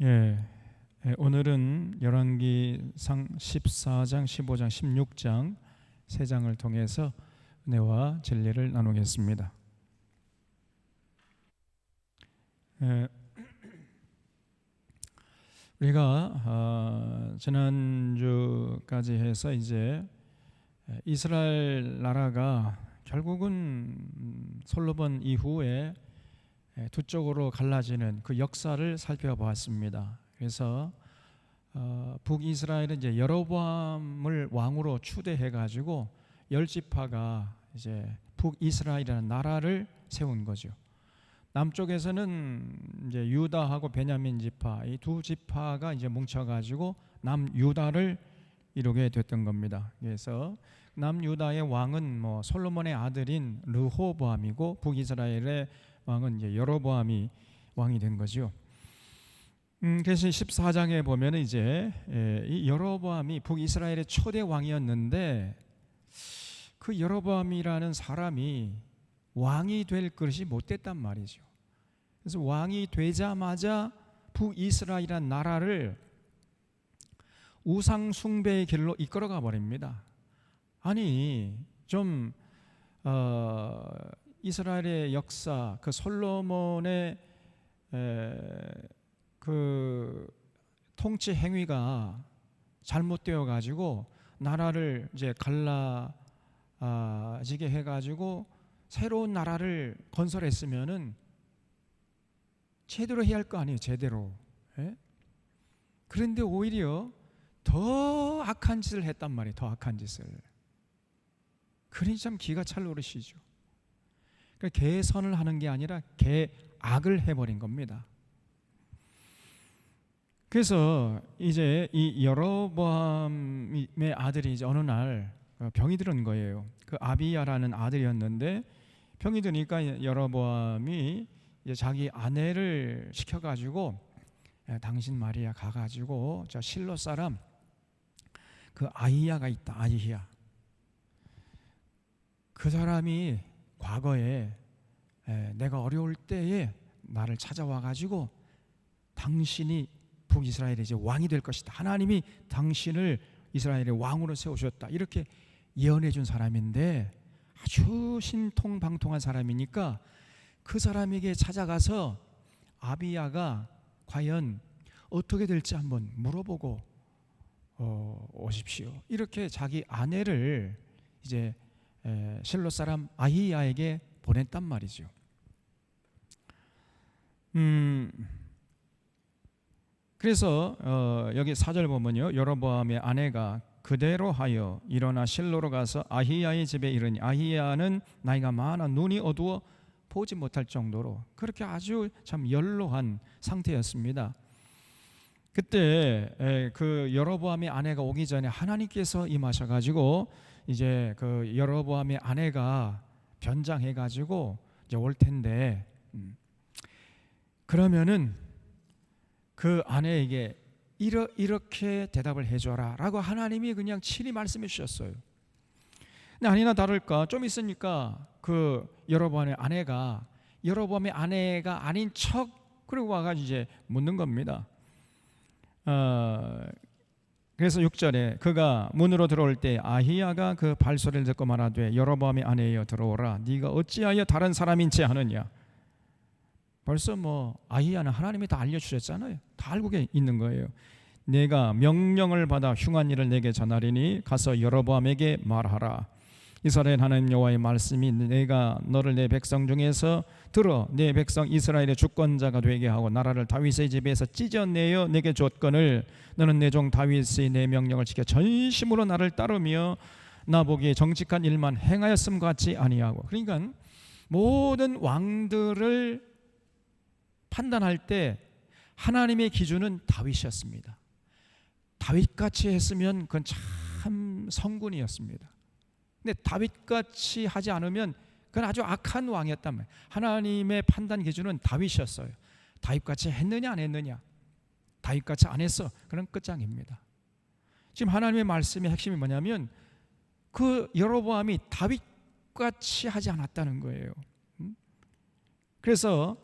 예, 오늘은 열왕기상 14장, 15장, 16장 세 장을 통해서 은혜와 진리를 나누겠습니다. 우리가 지난주까지 해서 이제 이스라엘 나라가 결국은 솔로몬 이후에 두 쪽으로 갈라지는 그 역사를 살펴보았습니다. 그래서 북이스라엘은 이제 여로보암을 왕으로 추대해 가지고 10지파가 이제 북이스라엘이라는 나라를 세운 거죠. 남쪽에서는 이제 유다하고 베냐민 지파, 이 두 지파가 이제 뭉쳐 가지고 남유다를 이루게 됐던 겁니다. 그래서 남유다의 왕은 솔로몬의 아들인 르호보암이고 북이스라엘의 왕은 이제 여로보암이 왕이 된 거죠. 그래서 14장에 보면 이제 이 여로보암이 북이스라엘의 초대 왕이었는데 그 여로보암이라는 사람이 왕이 될 것이 못됐단 말이죠. 그래서 왕이 되자마자 북이스라엘이라는 나라를 우상 숭배의 길로 이끌어가 버립니다. 아니 좀 이스라엘의 역사, 그 솔로몬의 그 통치 행위가 잘못되어 가지고 나라를 이제 갈라지게 해 가지고 새로운 나라를 건설했으면은 제대로 해야 할 거 아니에요, 제대로. 예? 그런데 오히려 더 악한 짓을 했단 말이에요, 더 악한 짓을. 그러니 참 기가 찰 노릇이죠. 그러니까 개선을 하는 게 아니라 개악을 해버린 겁니다. 그래서 이제 이 여로보암의 아들이 이제 어느 날 병이 들은 거예요. 그 아비야라는 아들이었는데 병이 드니까 여로보암이 이제 자기 아내를 시켜가지고 당신 말이야 가가지고 저 실로 사람 그 아히야가 있다, 아히야. 그 사람이 과거에 내가 어려울 때에 나를 찾아와 가지고 당신이 북이스라엘의 이제 왕이 될 것이다. 하나님이 당신을 이스라엘의 왕으로 세우셨다. 이렇게 예언해 준 사람인데 아주 신통방통한 사람이니까 그 사람에게 찾아가서 아비야가 과연 어떻게 될지 한번 물어보고 오십시오. 이렇게 자기 아내를 이제 실로 사람 아히야에게 보냈단 말이죠. 그래서 여기 4절 보면요, 여로보암의 아내가 그대로 하여 일어나 실로로 가서 아히야의 집에 이르니 아히야는 나이가 많아 눈이 어두워 보지 못할 정도로 그렇게 아주 참 연로한 상태였습니다. 그때 그 여로보암의 아내가 오기 전에 하나님께서 임하셔가지고 이제 그 여로보암의 아내가 변장해가지고 이제 올 텐데 그러면은 그 아내에게 이렇게 대답을 해줘라 라고 하나님이 그냥 친히 말씀해 주셨어요. 근데 아니나 다를까 좀 있으니까 그 여로보암의 아내가 아닌 척 그리고 와가지고 이제 묻는 겁니다. 그래서 6절에 그가 문으로 들어올 때 아히야가 그 발소리를 듣고 말하되 여로보암의 아내여 들어오라. 네가 어찌하여 다른 사람인 채 하느냐. 벌써 아히야는 하나님이 다 알려주셨잖아요. 다 알고 있는 거예요. 내가 명령을 받아 흉한 일을 내게 전하리니 가서 여로보암에게 말하라. 이스라엘 하나님 여호와의 말씀이 내가 너를 내 백성 중에서 들어 내 백성 이스라엘의 주권자가 되게 하고 나라를 다윗의 집에서 찢어내어 내게 줬거늘 너는 내 종 다윗의 내 명령을 지켜 전심으로 나를 따르며 나 보기에 정직한 일만 행하였음 같이 아니하고. 그러니까 모든 왕들을 판단할 때 하나님의 기준은 다윗이었습니다. 다윗같이 했으면 그건 참 성군이었습니다. 근데 다윗같이 하지 않으면 그건 아주 악한 왕이었단 말이에요. 하나님의 판단 기준은 다윗이었어요. 다윗같이 했느냐 안 했느냐. 다윗같이 안 했어. 그런 끝장입니다. 지금 하나님의 말씀의 핵심이 뭐냐면 그 여로보암이 다윗같이 하지 않았다는 거예요. 그래서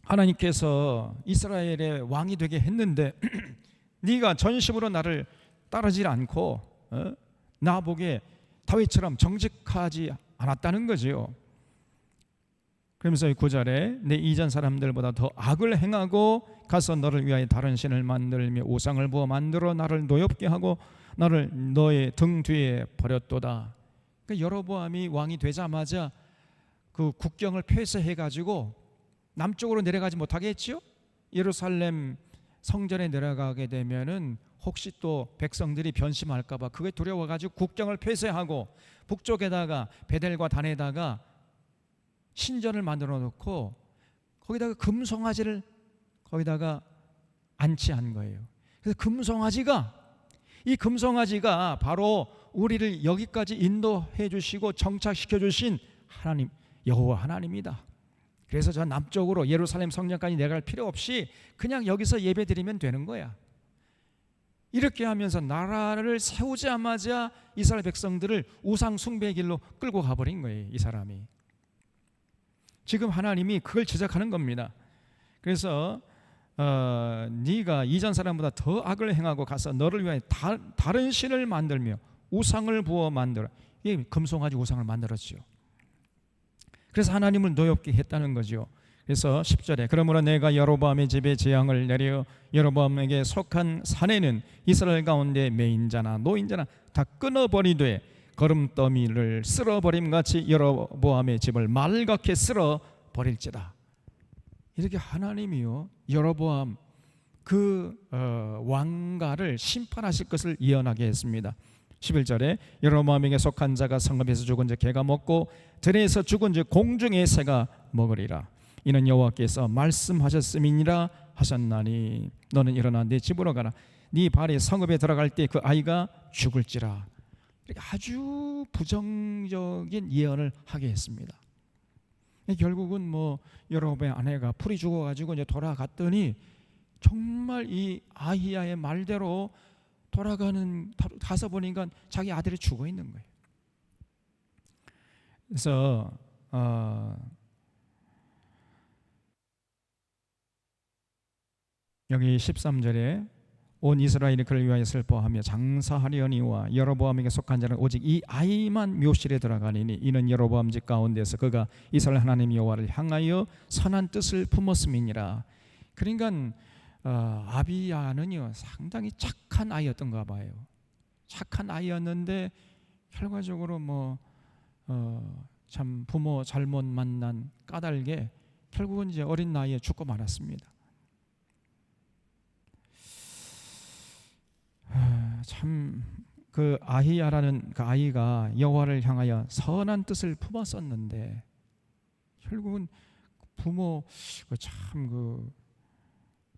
하나님께서 이스라엘의 왕이 되게 했는데 네가 전심으로 나를 따르질 않고 나보기에 다윗처럼 정직하지 않았다는 거지요. 그러면서 9절에 내 이전 사람들보다 더 악을 행하고 가서 너를 위하여 다른 신을 만들며 우상을 부어 만들어 나를 노엽게 하고 나를 너의 등 뒤에 버렸도다. 그러니까 여로보암이 왕이 되자마자 그 국경을 폐쇄해가지고 남쪽으로 내려가지 못하게 했지요. 예루살렘 성전에 내려가게 되면은 혹시 또 백성들이 변심할까봐 그게 두려워가지고 국경을 폐쇄하고 북쪽에다가 베델과 단에다가 신전을 만들어 놓고 거기다가 금송아지를 거기다가 안치한 거예요. 그래서 이 금송아지가 바로 우리를 여기까지 인도해 주시고 정착시켜 주신 하나님 여호와 하나님이다. 그래서 저 남쪽으로 예루살렘 성전까지 내려갈 필요 없이 그냥 여기서 예배드리면 되는 거야. 이렇게 하면서 나라를 세우자마자 이스라엘 백성들을 우상 숭배의 길로 끌고 가버린 거예요. 이 사람이. 지금 하나님이 그걸 지적하는 겁니다. 그래서 네가 이전 사람보다 더 악을 행하고 가서 너를 위하여 다른 신을 만들며 우상을 부어 만들어. 이게 금송아지 우상을 만들었지요. 그래서 하나님을 노엽게 했다는 거죠. 그래서 10절에 그러므로 내가 여로보암의 집에 재앙을 내려 여로보암에게 속한 사내는 이스라엘 가운데 매인자나 노인자나 다 끊어버리되 거름더미를 쓸어버림같이 여로보암의 집을 말갛게 쓸어버릴지라. 이렇게 하나님이요 여로보암 그 왕가를 심판하실 것을 예언하게 했습니다. 11절에 여로보암에게 속한 자가 성읍에서 죽은 즉 개가 먹고 들에서 죽은 즉 공중의 새가 먹으리라. 이는 여호와께서 말씀하셨음이니라 하셨나니 너는 일어나 네 집으로 가라. 네 발이 성읍에 들어갈 때 그 아이가 죽을지라. 이렇게 아주 부정적인 예언을 하게 했습니다. 결국은 뭐 여로보암의 아내가 풀이 죽어가지고 이제 돌아갔더니 정말 이 아히야의 말대로 가서 보니까 자기 아들이 죽어 있는 거예요. 그래서 여기 13절에 온 이스라엘이 그를 위하여 슬퍼하며 장사하려니와 여로보암에게 속한 자는 오직 이 아이만 묘실에 들어가니니 이는 여로보암 집 가운데서 그가 이스라엘 하나님 여호와를 향하여 선한 뜻을 품었음이니라. 그러니까 아비야는요 상당히 착한 아이였던가 봐요. 착한 아이였는데 결과적으로 참 부모 잘못 만난 까닭에 결국은 이제 어린 나이에 죽고 말았습니다. 참 그 아히야라는 그 아이가 여호와를 향하여 선한 뜻을 품었었는데 결국은 부모 참 그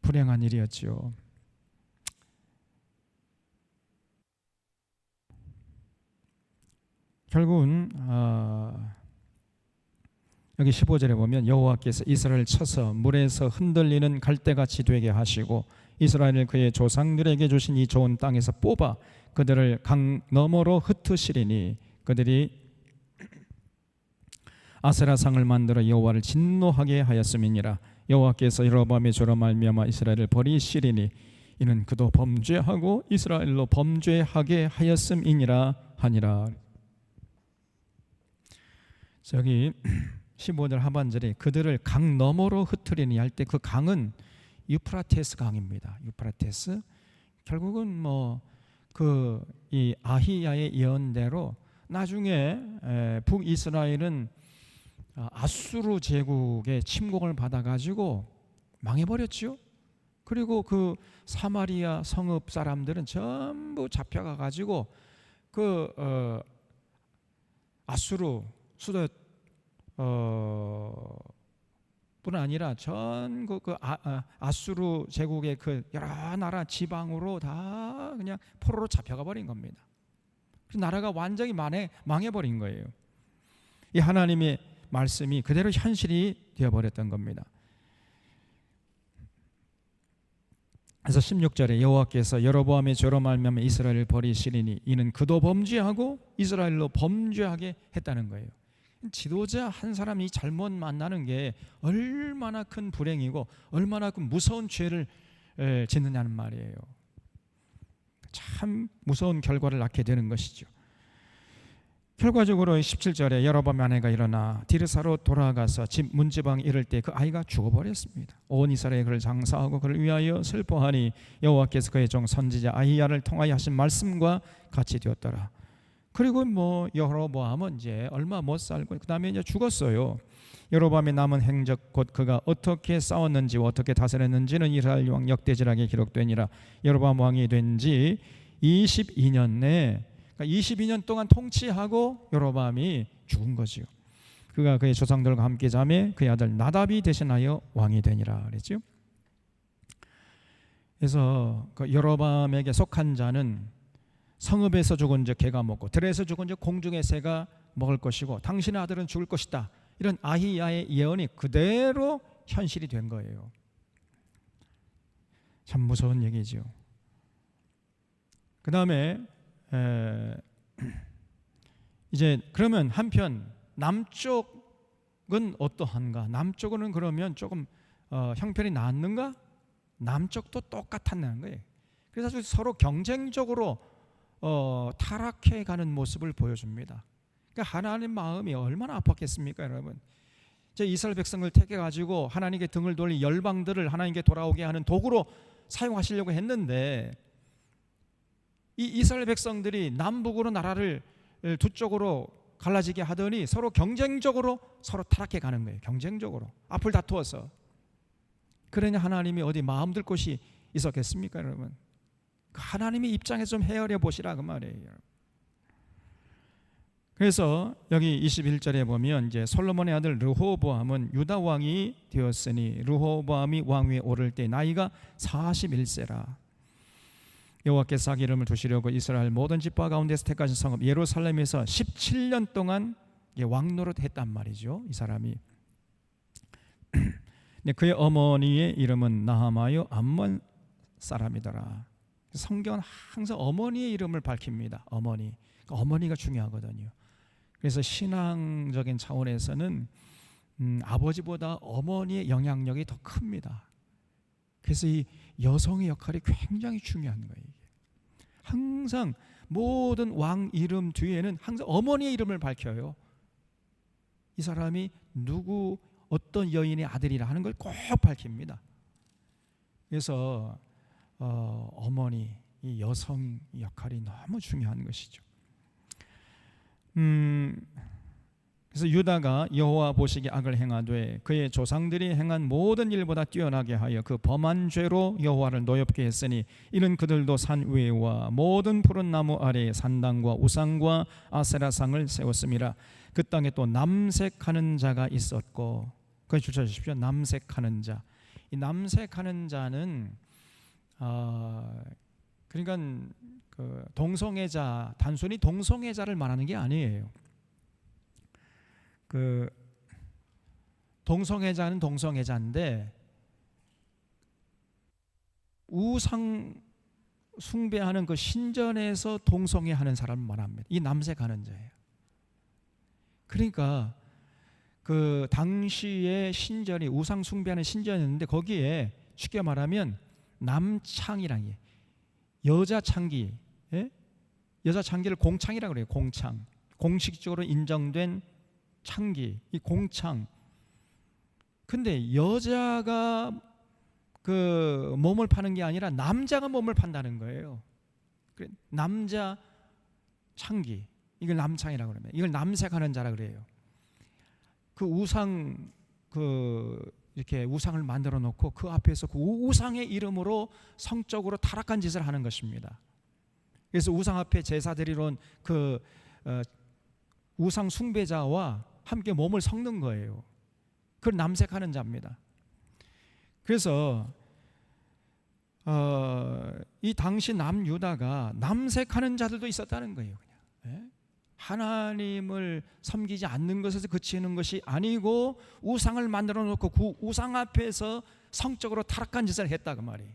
불행한 일이었죠. 결국은 여기 15절에 보면 여호와께서 이스라엘을 쳐서 물에서 흔들리는 갈대같이 되게 하시고 이스라엘을 그의 조상들에게 주신 이 좋은 땅에서 뽑아 그들을 강 너머로 흩으시리니 그들이 아세라상을 만들어 여호와를 진노하게 하였음이니라. 여호와께서 여로보암의 죄로 말미암아 이스라엘을 버리시리니 이는 그도 범죄하고 이스라엘로 범죄하게 하였음이니라 하니라. 저기 15절 하반절에 그들을 강 너머로 흩으리니 할 때 그 강은 유프라테스 강입니다. 유프라테스. 결국은 이 아히야의 예언대로 나중에 북이스라엘은 아수르 제국의 침공을 받아가지고 망해버렸죠. 그리고 그 사마리아 성읍 사람들은 전부 잡혀가가지고 그 아수르 수도 뿐 아니라 전 아수르 제국의 그 여러 나라 지방으로 다 그냥 포로로 잡혀가 버린 겁니다. 그 나라가 완전히 망해버린 거예요. 이 하나님의 말씀이 그대로 현실이 되어버렸던 겁니다. 그래서 16절에 여호와께서 여로보암의 죄로 말미암아 이스라엘을 버리시리니 이는 그도 범죄하고 이스라엘로 범죄하게 했다는 거예요. 지도자 한 사람이 잘못 만나는 게 얼마나 큰 불행이고 얼마나 큰 무서운 죄를 짓느냐는 말이에요. 참 무서운 결과를 낳게 되는 것이죠. 결과적으로 17절에 여로보암 아내가 일어나 디르사로 돌아가서 집 문지방에 이를 때 그 아이가 죽어버렸습니다. 온 이스라엘이 그를 장사하고 그를 위하여 슬퍼하니 여호와께서 그의 종 선지자 아히야를 통하여 하신 말씀과 같이 되었더라. 그리고 여로보암은 이제 얼마 못 살고 그 다음에 이제 죽었어요. 여로보암의 남은 행적 곧 그가 어떻게 싸웠는지와 어떻게 다스렸는지는 이스라엘 왕 역대지락에 기록되니라. 여로보암 왕이 된 지 22년 내, 그러니까 22년 동안 통치하고 여로보암이 죽은 거지요. 그가 그의 조상들과 함께 자매 그의 아들 나답이 대신하여 왕이 되니라 그랬죠. 그래서 그 여로보암에게 속한 자는 성읍에서 죽은 자 개가 먹고 들에서 죽은 자 공중의 새가 먹을 것이고 당신의 아들은 죽을 것이다. 이런 아히야의 예언이 그대로 현실이 된 거예요. 참 무서운 얘기죠. 그 다음에 이제 그러면 한편 남쪽은 어떠한가? 남쪽은 그러면 조금 형편이 나았는가? 남쪽도 똑같았다는 거예요. 그래서 서로 경쟁적으로 타락해가는 모습을 보여줍니다. 그러니까 하나님 마음이 얼마나 아팠겠습니까, 여러분? 이스라엘 백성을 택해가지고 하나님께 등을 돌린 열방들을 하나님께 돌아오게 하는 도구로 사용하시려고 했는데 이 이스라엘 백성들이 남북으로 나라를 두 쪽으로 갈라지게 하더니 서로 경쟁적으로 서로 타락해가는 거예요. 경쟁적으로 앞을 다투어서. 그러니 하나님이 어디 마음 들 곳이 있었겠습니까, 여러분? 하나님의 입장에서 좀 헤아려 보시라 그 말이에요. 그래서 여기 21절에 보면 이제 솔로몬의 아들 르호보암은 유다 왕이 되었으니 르호보암이 왕위에 오를 때 나이가 41세라. 여호와께서 자기 이름을 두시려고 이스라엘 모든 지파 가운데서 택하신 성읍 예루살렘에서 17년 동안 왕노릇 했단 말이죠. 이 사람이. 그의 어머니의 이름은 나하마요 암몬 사람이더라. 성경은 항상 어머니의 이름을 밝힙니다. 어머니가 중요하거든요. 그래서 신앙적인 차원에서는 아버지보다 어머니의 영향력이 더 큽니다. 그래서 이 여성의 역할이 굉장히 중요한 거예요. 항상 모든 왕 이름 뒤에는 항상 어머니의 이름을 밝혀요. 이 사람이 누구 어떤 여인의 아들이라 하는 걸 꼭 밝힙니다. 그래서 어머니, 이 여성 역할이 너무 중요한 것이죠. 그래서 유다가 여호와 보시기에 악을 행하되 그의 조상들이 행한 모든 일보다 뛰어나게 하여 그 범한 죄로 여호와를 노엽게 했으니 이는 그들도 산 위와 모든 푸른 나무 아래에 산당과 우상과 아세라상을 세웠음이라. 그 땅에 또 남색하는 자가 있었고, 그걸 주셔주십시오. 남색하는 자. 이 남색하는 자는 그러니까 그 동성애자, 단순히 동성애자를 말하는 게 아니에요. 그 동성애자는 동성애자인데 우상 숭배하는 그 신전에서 동성애하는 사람을 말합니다. 이 남색하는 자예요. 그러니까 그 당시에 신전이 우상 숭배하는 신전이었는데 거기에 쉽게 말하면 남창이라는 게 여자 창기, 여자 창기를 공창이라고 그래요. 공창, 공식적으로 인정된 창기, 이 공창. 근데 여자가 그 몸을 파는 게 아니라 남자가 몸을 판다는 거예요. 남자 창기, 이걸 남창이라고 그러면 이걸 남색하는 자라 그래요. 그 우상 이렇게 우상을 만들어 놓고 그 앞에서 그 우상의 이름으로 성적으로 타락한 짓을 하는 것입니다. 그래서 우상 앞에 제사 드리러 온 그 우상 숭배자와 함께 몸을 섞는 거예요. 그걸 남색하는 자입니다. 그래서 이 당시 남유다가 남색하는 자들도 있었다는 거예요. 그냥 하나님을 섬기지 않는 것에서 그치는 것이 아니고 우상을 만들어 놓고 그 우상 앞에서 성적으로 타락한 짓을 했다 그 말이에요.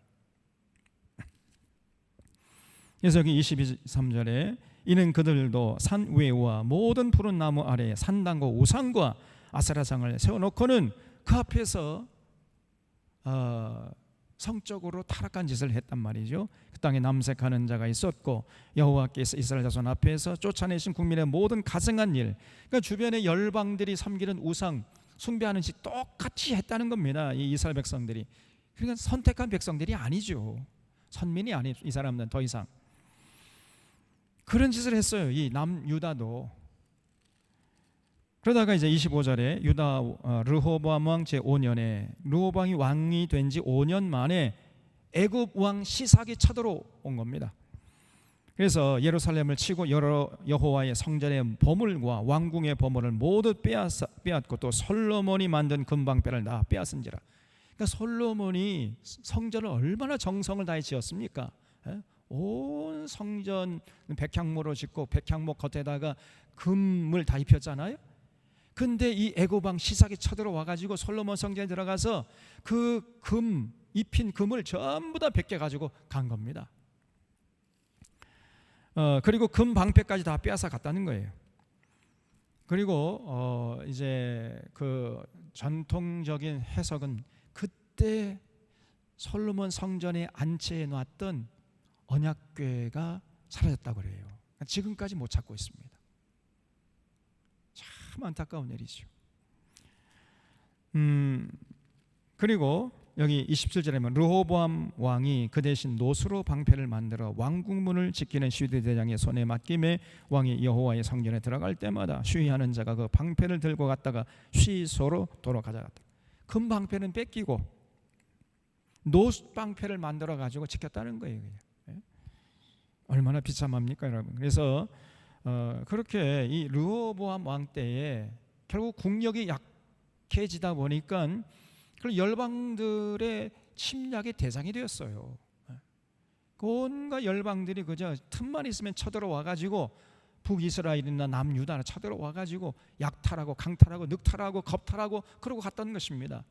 그래서 여기 23절에 이는 그들도 산 위와 모든 푸른 나무 아래에 산당과 우상과 아세라상을 세워놓고는 그 앞에서 성적으로 타락한 짓을 했단 말이죠. 그 땅에 남색하는 자가 있었고 여호와께서 이스라엘 자손 앞에서 쫓아내신 국민의 모든 가증한 일, 그러니까 주변의 열방들이 섬기는 우상 숭배하는 짓 똑같이 했다는 겁니다. 이 이스라엘 백성들이. 그러니까 선택한 백성들이 아니죠. 선민이 아니, 이 사람들은 더 이상 그런 짓을 했어요. 이 남유다도. 그러다가 이제 25절에 유다 르호보암 왕 제5년에 르호보암이 왕이 된 지 5년 만에 애굽 왕 시삭이 쳐들어온 겁니다. 그래서 예루살렘을 치고 여러 여호와의 성전의 보물과 왕궁의 보물을 모두 빼앗고 또 솔로몬이 만든 금방패를 다 빼앗은지라. 그러니까 솔로몬이 성전을 얼마나 정성을 다해 지었습니까? 온 성전 백향모로 짓고 백향모 겉에다가 금을 다 입혔잖아요. 근데 이 애굽 왕 시삭이 쳐들어와 가지고 솔로몬 성전에 들어가서 그 금 입힌 금을 전부 다 벗겨 가지고 간 겁니다. 그리고 금 방패까지 다 빼앗아 갔다는 거예요. 그리고 이제 그 전통적인 해석은 그때 솔로몬 성전에 안치해 놨던 언약궤가 사라졌다고 그래요. 지금까지 못 찾고 있습니다. 참 안타까운 일이죠. 그리고 여기 27절에 보면 르호보암 왕이 그 대신 노수로 방패를 만들어 왕궁문을 지키는 시위대장의 손에 맡김에 왕이 여호와의 성전에 들어갈 때마다 시위하는 자가 그 방패를 들고 갔다가 시소로 도로 가져갔다. 금 방패는 뺏기고 노수 방패를 만들어 가지고 지켰다는 거예요. 얼마나 비참합니까, 여러분? 그래서 그렇게 이 르호보암 왕 때에 결국 국력이 약해지다 보니까 그 열방들의 침략의 대상이 되었어요. 온갖 열방들이 그저 틈만 있으면 쳐들어와 가지고 북이스라엘이나 남유다나 쳐들어와 가지고 약탈하고 강탈하고 늑탈하고 겁탈하고 그러고 갔다는 것입니다.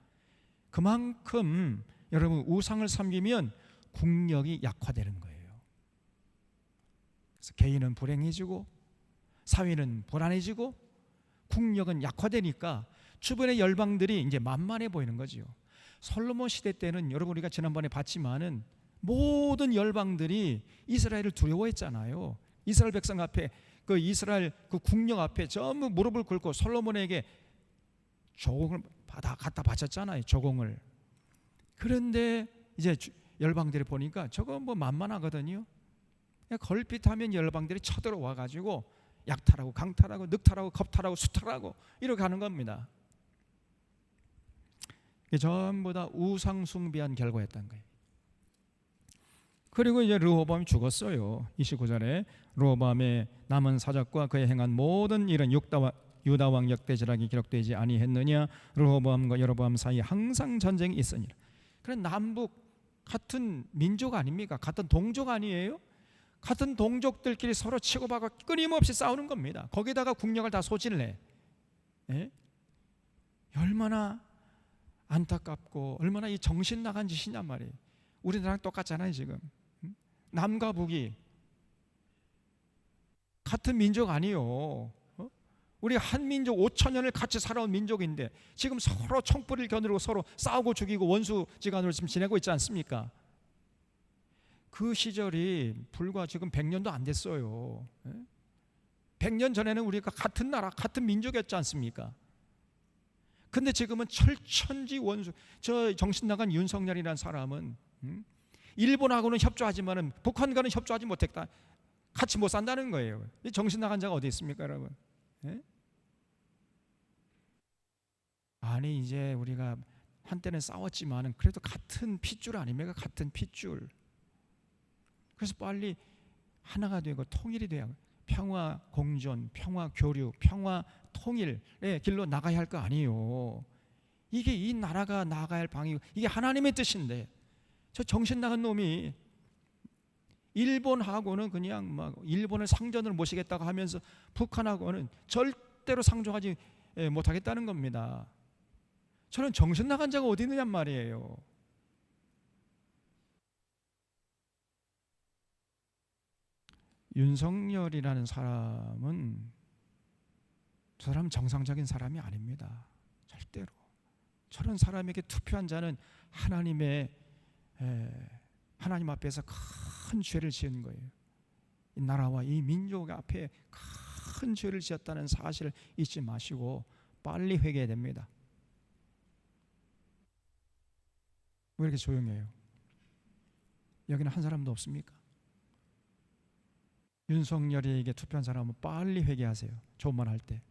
그만큼 여러분 우상을 섬기면 국력이 약화되는 거예요. 그래서 개인은 불행해지고 사회는 불안해지고 국력은 약화되니까 주변의 열방들이 이제 만만해 보이는 거지요. 솔로몬 시대 때는 여러분 우리가 지난번에 봤지만은 모든 열방들이 이스라엘을 두려워했잖아요. 이스라엘 백성 앞에 그 이스라엘 그 국력 앞에 전부 무릎을 꿇고 솔로몬에게 조공을 갖다 바쳤잖아요. 조공을. 그런데 이제 열방들이 보니까 저거 뭐 만만하거든요. 걸핏하면 열방들이 쳐들어와 가지고 약탈하고 강탈하고 늑탈하고 겁탈하고 수탈하고 이렇게 하는 겁니다. 전부 다 우상 숭배한 결과였던 거예요. 그리고 이제 르호보암이 죽었어요. 29절에 르호보암의 남은 사적과 그의 행한 모든 일은 유다 왕 역대지락이 기록되지 아니했느냐. 르호보암과 여로보암 사이에 항상 전쟁이 있으니라. 그래 남북 같은 민족 아닙니까? 같은 동족 아니에요? 같은 동족들끼리 서로 치고받고 끊임없이 싸우는 겁니다. 거기다가 국력을 다 소진을 해. 얼마나 안타깝고 얼마나 이 정신 나간 짓이냔 말이에요. 우리나라랑 똑같잖아요. 지금 남과 북이 같은 민족 아니요. 우리 한 민족 5,000년을 같이 살아온 민족인데 지금 서로 총불을 겨누고 서로 싸우고 죽이고 원수지간으로 지금 지내고 있지 않습니까? 그 시절이 불과 지금 100년도 안 됐어요. 100년 전에는 우리가 같은 나라 같은 민족이었지 않습니까? 근데 지금은 철천지 원수. 저 정신나간 윤석열이라는 사람은 일본하고는 협조하지만은 북한과는 협조하지 못했다. 같이 못 산다는 거예요. 이 정신나간 자가 어디 있습니까, 여러분? 아니 이제 우리가 한때는 싸웠지만은 그래도 같은 핏줄 아닙니까? 같은 핏줄. 그래서 빨리 하나가 되고 통일이 돼야 평화 공존, 평화 교류, 평화 통일의 길로 나가야 할 거 아니에요. 이게 이 나라가 나가야 할 방이고 이게 하나님의 뜻인데 저 정신 나간 놈이 일본하고는 그냥 막 일본을 상전을 모시겠다고 하면서 북한하고는 절대로 상종하지 못하겠다는 겁니다. 저는 정신 나간 자가 어디 있느냔 말이에요. 윤석열이라는 사람은 저 사람은 정상적인 사람이 아닙니다. 절대로. 저런 사람에게 투표한 자는 하나님 앞에서 큰 죄를 지은 거예요. 이 나라와 이 민족 앞에 큰 죄를 지었다는 사실을 잊지 마시고 빨리 회개해야 됩니다. 왜 이렇게 조용해요? 여기는 한 사람도 없습니까? 윤석열에게 투표한 사람은 빨리 회개하세요. 좋은 말 할 때.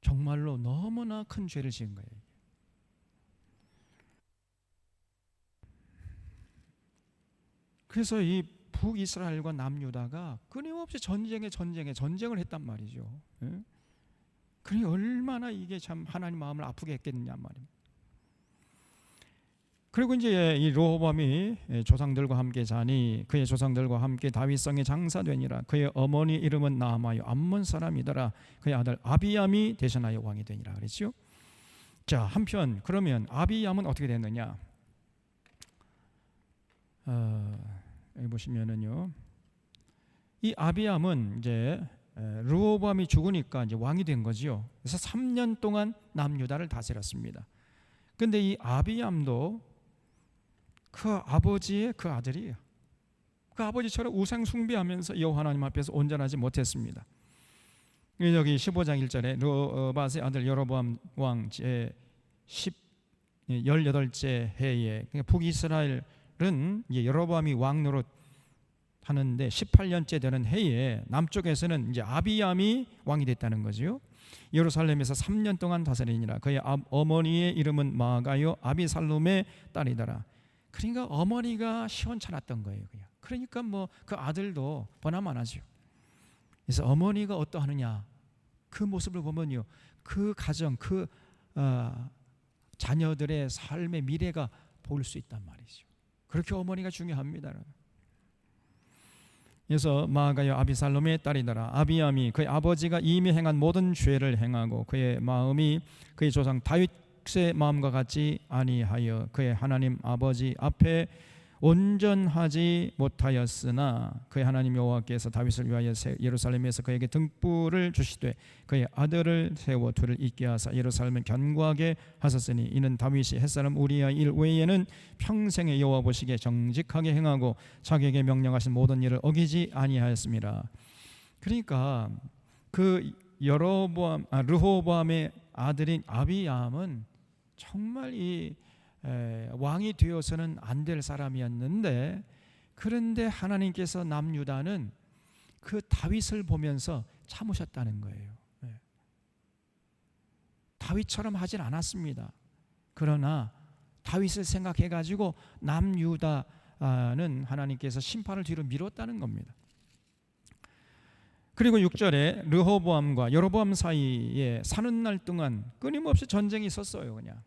정말로 너무나 큰 죄를 지은 거예요. 그래서 이 북이스라엘과 남유다가 끊임없이 전쟁을 했단 말이죠. 그러니 얼마나 이게 참 하나님 마음을 아프게 했겠느냐 말입니다. 그리고 이제 이 르호보암이 조상들과 함께 자니 그의 조상들과 함께 다윗성에 장사되니라. 그의 어머니 이름은 나아마요 암몬 사람이더라. 그의 아들 아비암이 대신하여 왕이 되니라 그랬죠. 자, 한편 그러면 아비암은 어떻게 됐느냐? 여기 보시면은요, 이 아비암은 이제 르호보암이 죽으니까 이제 왕이 된 거지요. 그래서 3년 동안 남유다를 다스렸습니다. 근데 이 아비암도 그 아버지의 그 아들이에요. 그 아버지처럼 우상 숭배하면서 여호와 하나님 앞에서 온전하지 못했습니다. 여기 15장 1절에 르밧의 아들 여로보암 왕 제 18째 해에, 그러니까 북이스라엘은 이제 여로보암이 왕 노릇 하는데 18년째 되는 해에 남쪽에서는 이제 아비암이 왕이 됐다는 거죠. 예루살렘에서 3년 동안 다스리니라. 그의 어머니의 이름은 마아가요 아비살롬의 딸이더라. 그러니까 어머니가 시원찮았던 거예요. 그러니까 뭐 그 아들도 보나마나죠. 그래서 어머니가 어떠하느냐, 그 모습을 보면요, 그 가정, 그 자녀들의 삶의 미래가 보일 수 있단 말이죠. 그렇게 어머니가 중요합니다. 그래서 마아가요 아비살롬의 딸이더라. 아비암이 그의 아버지가 이미 행한 모든 죄를 행하고 그의 마음이 그의 조상 다윗의 마음과 같지 아니하여 그의 하나님 아버지 앞에 온전하지 못하였으나 그의 하나님 여호와께서 다윗을 위하여 예루살렘에서 그에게 등불을 주시되 그의 아들을 세워 둘을 있게 하사 예루살렘을 견고하게 하셨으니 이는 다윗이 햇사람 우리아의 일 외에는 평생에 여호와 보시기에 정직하게 행하고 자기에게 명령하신 모든 일을 어기지 아니하였습니다. 그러니까 그 르호보암의 아들인 아비암은 정말 이 왕이 되어서는 안 될 사람이었는데, 그런데 하나님께서 남유다는 그 다윗을 보면서 참으셨다는 거예요. 다윗처럼 하진 않았습니다. 그러나 다윗을 생각해 가지고 남유다는 하나님께서 심판을 뒤로 미뤘다는 겁니다. 그리고 6절에 르호보암과 여로보암 사이에 사는 날 동안 끊임없이 전쟁이 있었어요. 그냥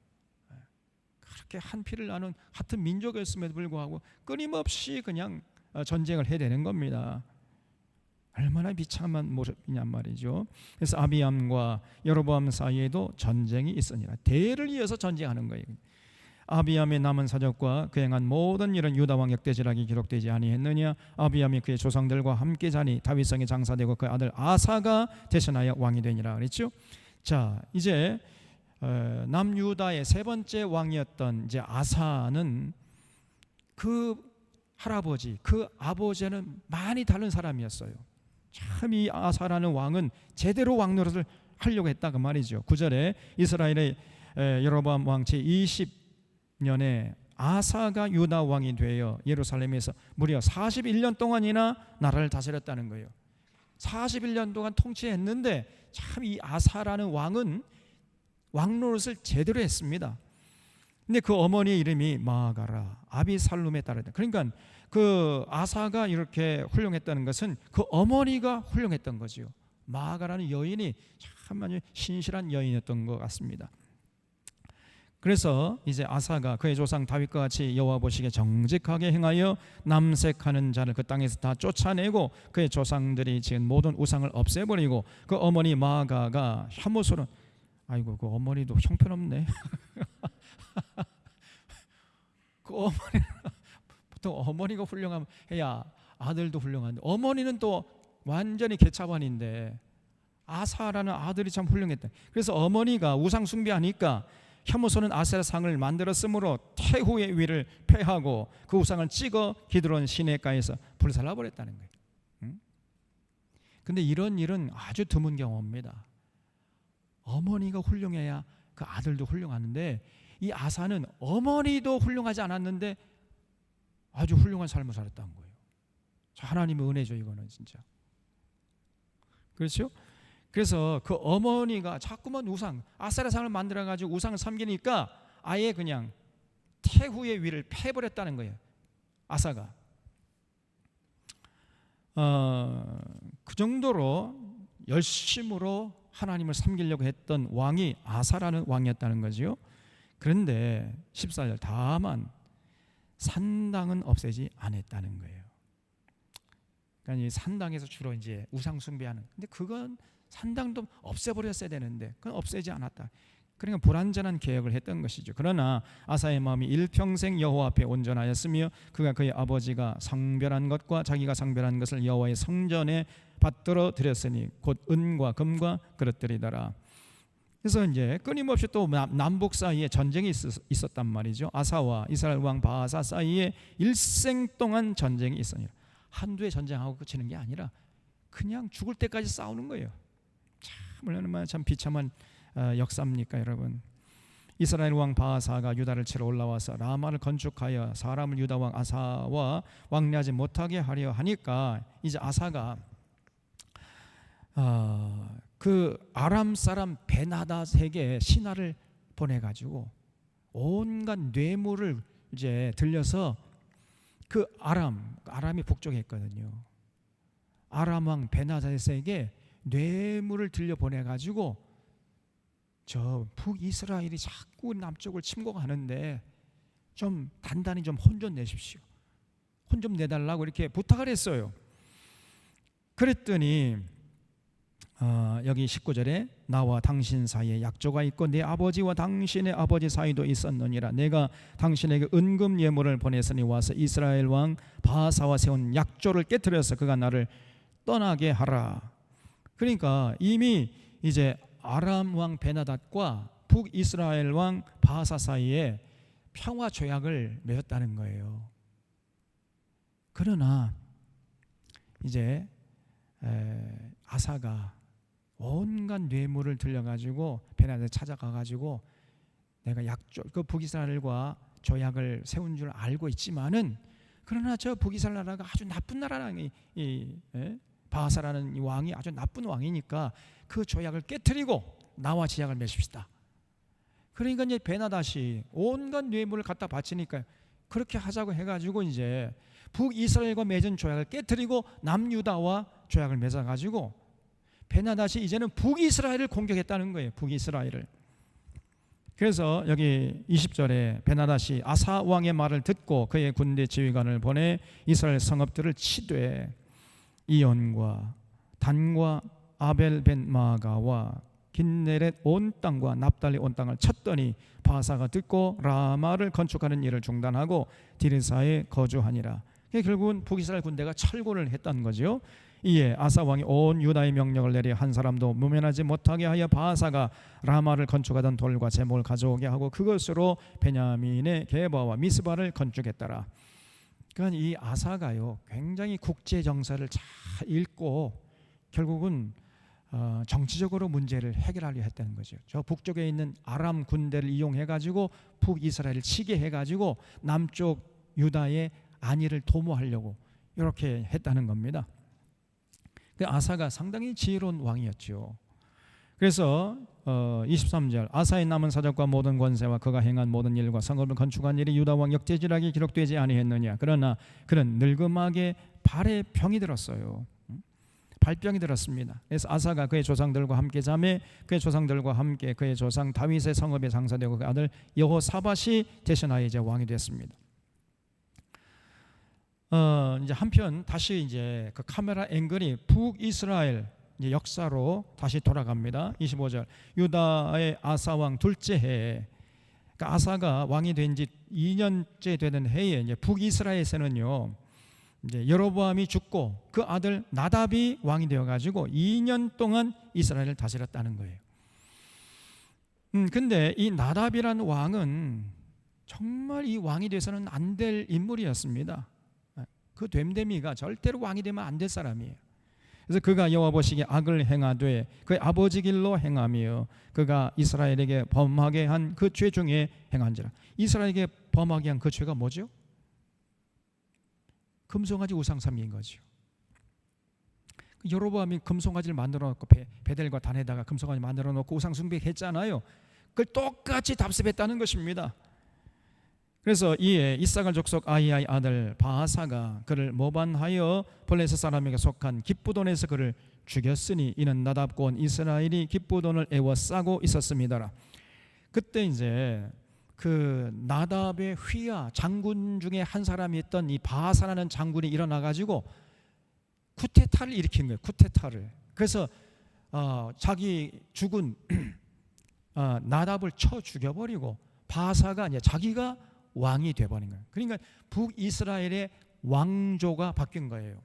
그렇게 한 피를 나눈 같은 민족이었음에도 불구하고 끊임없이 그냥 전쟁을 해야 되는 겁니다. 얼마나 비참한 모습이냔 말이죠. 그래서 아비암과 여로보암 사이에도 전쟁이 있으니라. 대를 이어서 전쟁하는 거예요. 아비암의 남은 사적과 그 행한 모든 일은 유다 왕 역대지락이 기록되지 아니했느냐? 아비암이 그의 조상들과 함께 자니 다윗성에 장사되고 그 아들 아사가 대신하여 왕이 되니라 그랬죠. 자, 이제 남유다의 세 번째 왕이었던 이제 아사는 그 할아버지, 그 아버지는 많이 다른 사람이었어요. 참 이 아사라는 왕은 제대로 왕 노릇을 하려고 했다 그 말이죠. 9절에 이스라엘의 여로보암 왕 제 20년에 아사가 유다 왕이 되어 예루살렘에서 무려 41년 동안이나 나라를 다스렸다는 거예요. 41년 동안 통치했는데 참 이 아사라는 왕은 왕 노릇을 제대로 했습니다. 근데 그 어머니의 이름이 마아가라 아비살롬의 딸이다. 그러니까 그 아사가 이렇게 훌륭했다는 것은 그 어머니가 훌륭했던 거지요. 마아가라는 여인이 참 아주 신실한 여인이었던 것 같습니다. 그래서 이제 아사가 그의 조상 다윗과 같이 여호와 보시기에 정직하게 행하여 남색하는 자를 그 땅에서 다 쫓아내고 그의 조상들이 지은 모든 우상을 없애버리고 그 어머니 마아가가 혐오스러운, 아이고 그 어머니도 형편없네. 그 어머니 보통 어머니가 훌륭해야 아들도 훌륭한데 어머니는 또 완전히 개차반인데 아사라는 아들이 참 훌륭했다. 그래서 어머니가 우상 숭배하니까 혐오스러운 아세라 상을 만들었으므로 태후의 위를 폐하고 그 우상을 찍어 기드론 시내가에서 불살라 버렸다는 거예요. 근데 이런 일은 아주 드문 경우입니다. 어머니가 훌륭해야 그 아들도 훌륭하는데 이 아사는 어머니도 훌륭하지 않았는데 아주 훌륭한 삶을 살았다는 거예요. 하나님의 은혜죠, 이거는 진짜. 그렇죠? 그래서 그 어머니가 자꾸만 아세라상을 만들어가지고 우상을 섬기니까 아예 그냥 태후의 위를 패버렸다는 거예요, 아사가. 그 정도로 열심으로 하나님을 섬기려고 했던 왕이 아사라는 왕이었다는 거죠. 그런데 14절 다만 산당은 없애지 않았다는 거예요. 그러니까 이 산당에서 주로 이제 우상 숭배하는. 근데 그건 산당도 없애버렸어야 되는데 그건 없애지 않았다. 그러니까 불완전한 계획을 했던 것이죠. 그러나 아사의 마음이 일평생 여호와 앞에 온전하였으며 그가 그의 아버지가 상별한 것과 자기가 상별한 것을 여호와의 성전에 받들어 드렸으니 곧 은과 금과 그릇들이더라. 그래서 이제 끊임없이 또 남북 사이에 전쟁이 있었단 말이죠. 아사와 이스라엘 왕 바하사 사이에 일생 동안 전쟁이 있었니라. 한두 해 전쟁하고 그치는 게 아니라 그냥 죽을 때까지 싸우는 거예요. 참 얼마나 참 비참한 역사입니까, 여러분. 이스라엘 왕 바하사가 유다를 치러 올라와서 라마를 건축하여 사람을 유다 왕 아사와 왕래하지 못하게 하려 하니까 이제 아사가 그 아람 사람 베나닷에게 신하를 보내가지고 온갖 뇌물을 이제 들려서 그 아람이 북쪽에 있거든요. 아람 왕 베나닷에게 뇌물을 들려 보내가지고 저 북이스라엘이 자꾸 남쪽을 침공하는데 좀 단단히 좀 혼 좀 내십시오. 혼 좀 내달라고 이렇게 부탁을 했어요. 그랬더니 여기 19절에 나와 당신 사이에 약조가 있고 내 아버지와 당신의 아버지 사이도 있었느니라. 내가 당신에게 은금 예물을 보냈으니 와서 이스라엘 왕 바하사와 세운 약조를 깨뜨려서 그가 나를 떠나게 하라. 그러니까 이미 이제 아람 왕 베나닷과 북이스라엘 왕 바하사 사이에 평화 조약을 맺었다는 거예요. 그러나 이제 아사가 온갖 뇌물을 들려가지고 베나닷에 찾아가가지고 내가 그 북이스라엘과 조약을 세운 줄 알고 있지만은 그러나 저 북이스라엘 나라가 아주 나쁜 나라라는 바하사라는 이 왕이 아주 나쁜 왕이니까 그 조약을 깨트리고 나와 제약을 맺읍시다. 그러니까 이제 베나닷이 온갖 뇌물을 갖다 바치니까 그렇게 하자고 해가지고 이제 북이스라엘과 맺은 조약을 깨트리고 남유다와 조약을 맺어가지고 베나닷이 이제는 북이스라엘을 공격했다는 거예요. 북이스라엘을. 그래서 여기 20절에 베나닷이 아사 왕의 말을 듣고 그의 군대 지휘관을 보내 이스라엘 성읍들을 치되 이온과 단과 아벨벤마가와 긴네렛 온 땅과 납달리 온 땅을 쳤더니 바하사가 듣고 라마를 건축하는 일을 중단하고 디르사에 거주하니라. 결국은 북이스라엘 군대가 철군을 했다는 거죠. 이에 아사 왕이 온 유다의 명령을 내려 한 사람도 무면하지 못하게 하여 바하사가 라마를 건축하던 돌과 제목을 가져오게 하고 그것으로 베냐민의 게바와 미스바를 건축했더라. 그러니까 이 아사가요 굉장히 국제 정세를 잘 읽고 결국은 정치적으로 문제를 해결하려 했다는 거죠. 저 북쪽에 있는 아람 군대를 이용해 가지고 북이스라엘을 치게 해 가지고 남쪽 유다의 안위를 도모하려고 이렇게 했다는 겁니다. 그 아사가 상당히 지혜로운 왕이었죠. 그래서 23절 아사의 남은 사적과 모든 권세와 그가 행한 모든 일과 성읍을 건축한 일이 유다 왕 역대지락에 기록되지 아니했느냐. 그러나 그는 늙음하게 발에 병이 들었어요. 발병이 들었습니다. 그래서 아사가 그의 조상들과 함께 잠에 그의 조상들과 함께 그의 조상 다윗의 성읍에 장사되고 그 아들 여호사밧이 대신하여 이제 왕이 됐습니다. 이제 한편 다시 이제 그 카메라 앵글이 북이스라엘 이제 역사로 다시 돌아갑니다. 25절 유다의 아사 왕 둘째 해에 그러니까 아사가 왕이 된 지 2년째 되는 해에 이제 북이스라엘에서는요, 이제 여로보암이 죽고 그 아들 나답이 왕이 되어 가지고 2년 동안 이스라엘을 다스렸다는 거예요. 근데 이 나답이라는 왕은 정말 이 왕이 돼서는 안 될 인물이었습니다. 그 됨됨이가 절대로 왕이 되면 안 될 사람이에요. 그래서 그가 여호와 보시기에 악을 행하되 그의 아버지 길로 행하며 그가 이스라엘에게 범하게 한 그 죄 중에 행한지라. 이스라엘에게 범하게 한 그 죄가 뭐죠? 금송아지 우상숭배인 거죠. 여로보암이 금송아지를 만들어 놓고 베델과 단에다가 금송아지 만들어 놓고 우상숭배했잖아요. 그걸 똑같이 답습했다는 것입니다. 그래서 이에 이사갈 족속 아히야의 아들 바하사가 그를 모반하여 블레셋 사람에게 속한 기브돈에서 그를 죽였으니 이는 나답과 온 이스라엘이 기브돈을 애워싸고 있었습니다. 그때 이제 그 나답의 휘하 장군 중에 한 사람이 있던 이 바하사라는 장군이 일어나 가지고 쿠데타를 일으킨 거예요. 쿠데타를. 그래서 자기 죽은 나답을 쳐 죽여버리고 바하사가 이제 자기가 왕이 돼버린 거예요. 그러니까 북이스라엘의 왕조가 바뀐 거예요.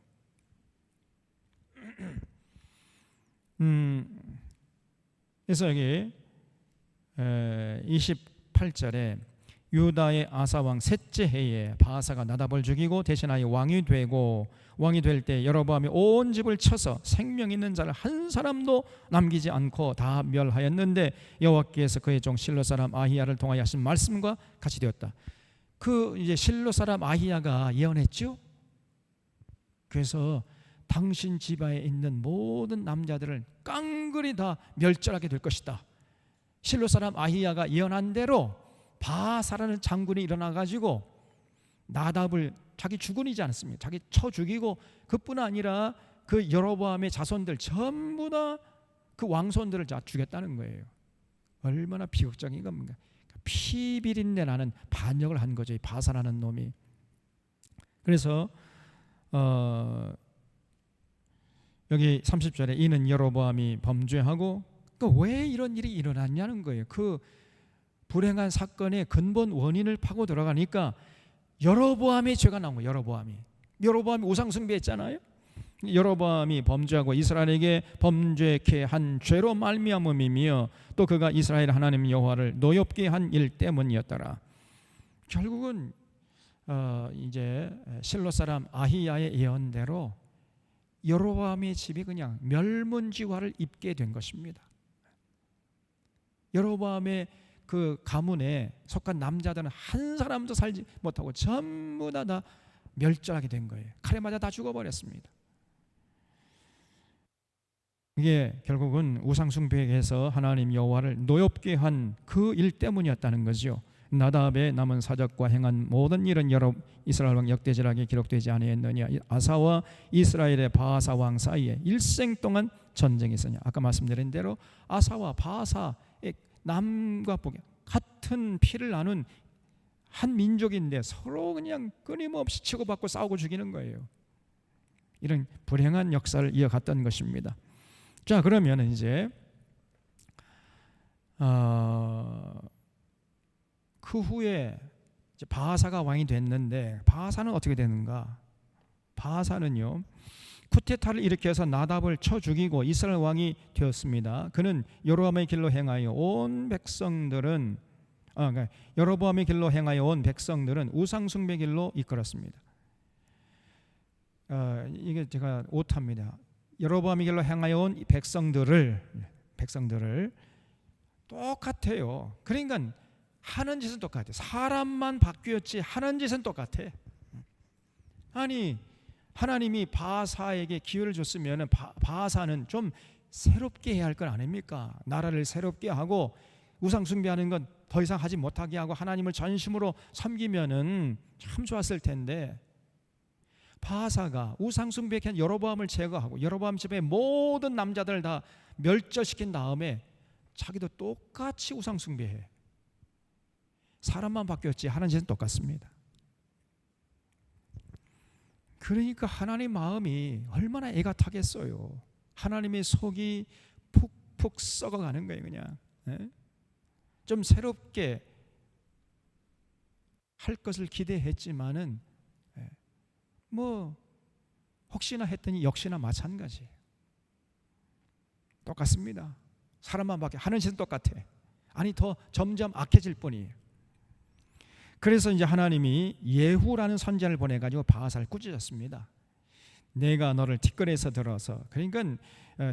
그래서 여기 28절에 유다의 아사왕 셋째 해에 바하사가 나답을 죽이고 대신하여 왕이 되고 왕이 될 때 여로보암이 온 집을 쳐서 생명 있는 자를 한 사람도 남기지 않고 다 멸하였는데 여호와께서 그의 종 실로 사람 아히야를 통하여 하신 말씀과 같이 되었다. 그 이제 실로 사람 아히야가 예언했죠. 그래서 당신 집안에 있는 모든 남자들을 깡그리 다 멸절하게 될 것이다. 실로 사람 아히야가 예언한 대로 바하사라는 장군이 일어나 가지고 나답을 자기 주군이지 않습니까? 자기 쳐 죽이고 그뿐 아니라 그 여로보암의 자손들 전부 다 그 왕손들을 다 죽였다는 거예요. 얼마나 비극적인 겁니까? 피 비린내 나는 반역을 한 거죠, 이 바하사라는 놈이. 그래서 여기 30절에 이는 여로보암이 범죄하고 왜 이런 일이 일어났냐는 거예요. 그 불행한 사건의 근본 원인을 파고 들어가니까 여로보암의 죄가 나온 거예요. 여로보암이 우상 숭배했잖아요. 여로보암이 범죄하고 이스라엘에게 범죄케 한 죄로 말미암음이며 또 그가 이스라엘 하나님 여호와를 노엽게 한 일 때문이었더라. 결국은 이제 실로 사람 아히야의 예언대로 여로보암의 집이 그냥 멸문지화를 입게 된 것입니다. 여로보암의 그 가문에 속한 남자들은 한 사람도 살지 못하고 전부 다 멸절하게 된 거예요. 칼에 맞아 다 죽어버렸습니다. 이게 결국은 우상숭배에서 하나님 여호와를 노엽게 한 그 일 때문이었다는 거죠. 나답의 남은 사적과 행한 모든 일은 여러 이스라엘 왕 역대지락에 기록되지 아니했느냐. 아사와 이스라엘의 바하사 왕 사이에 일생 동안 전쟁이 있었냐. 아까 말씀드린 대로 아사와 바하사의 남과 북 같은 피를 나눈 한 민족인데 서로 그냥 끊임없이 치고받고 싸우고 죽이는 거예요. 이런 불행한 역사를 이어갔던 것입니다. 자, 그러면 이제 그 후에 이제 바하사가 왕이 됐는데 바하사는 어떻게 되는가? 바하사는요 쿠데타를 일으켜서 나답을 쳐 죽이고 이스라엘 왕이 되었습니다. 그는 여로보암의 길로 행하여 온 백성들은 여로보암의 길로 행하여 온 백성들은 우상 숭배 길로 이끌었습니다. 이게 제가 오타입니다. 여로보암의 길로 행하여 온 백성들을 똑같아요. 그러니까 하는 짓은 똑같아요. 사람만 바뀌었지 하는 짓은 똑같아. 아니 하나님이 바하사에게 기회를 줬으면 바하사는 좀 새롭게 해야 할 건 아닙니까? 나라를 새롭게 하고 우상 숭배하는 건 더 이상 하지 못하게 하고 하나님을 전심으로 섬기면은 참 좋았을 텐데 바하사가 우상 숭배한 여로보암을 제거하고 여로보암 집의 모든 남자들을 다 멸절시킨 다음에 자기도 똑같이 우상 숭배해. 사람만 바뀌었지 하는 짓은 똑같습니다. 그러니까 하나님 마음이 얼마나 애가 타겠어요. 하나님의 속이 푹푹 썩어가는 거예요. 그냥 좀 새롭게 할 것을 기대했지만은 뭐 혹시나 했더니 역시나 마찬가지예요. 똑같습니다. 사람만 밖에 하는 짓은 똑같아. 아니 더 점점 악해질 뿐이에요. 그래서 이제 하나님이 예후라는 선지자를 보내가지고 바하사를 꾸짖었습니다. 내가 너를 티끌에서 들어서, 그러니까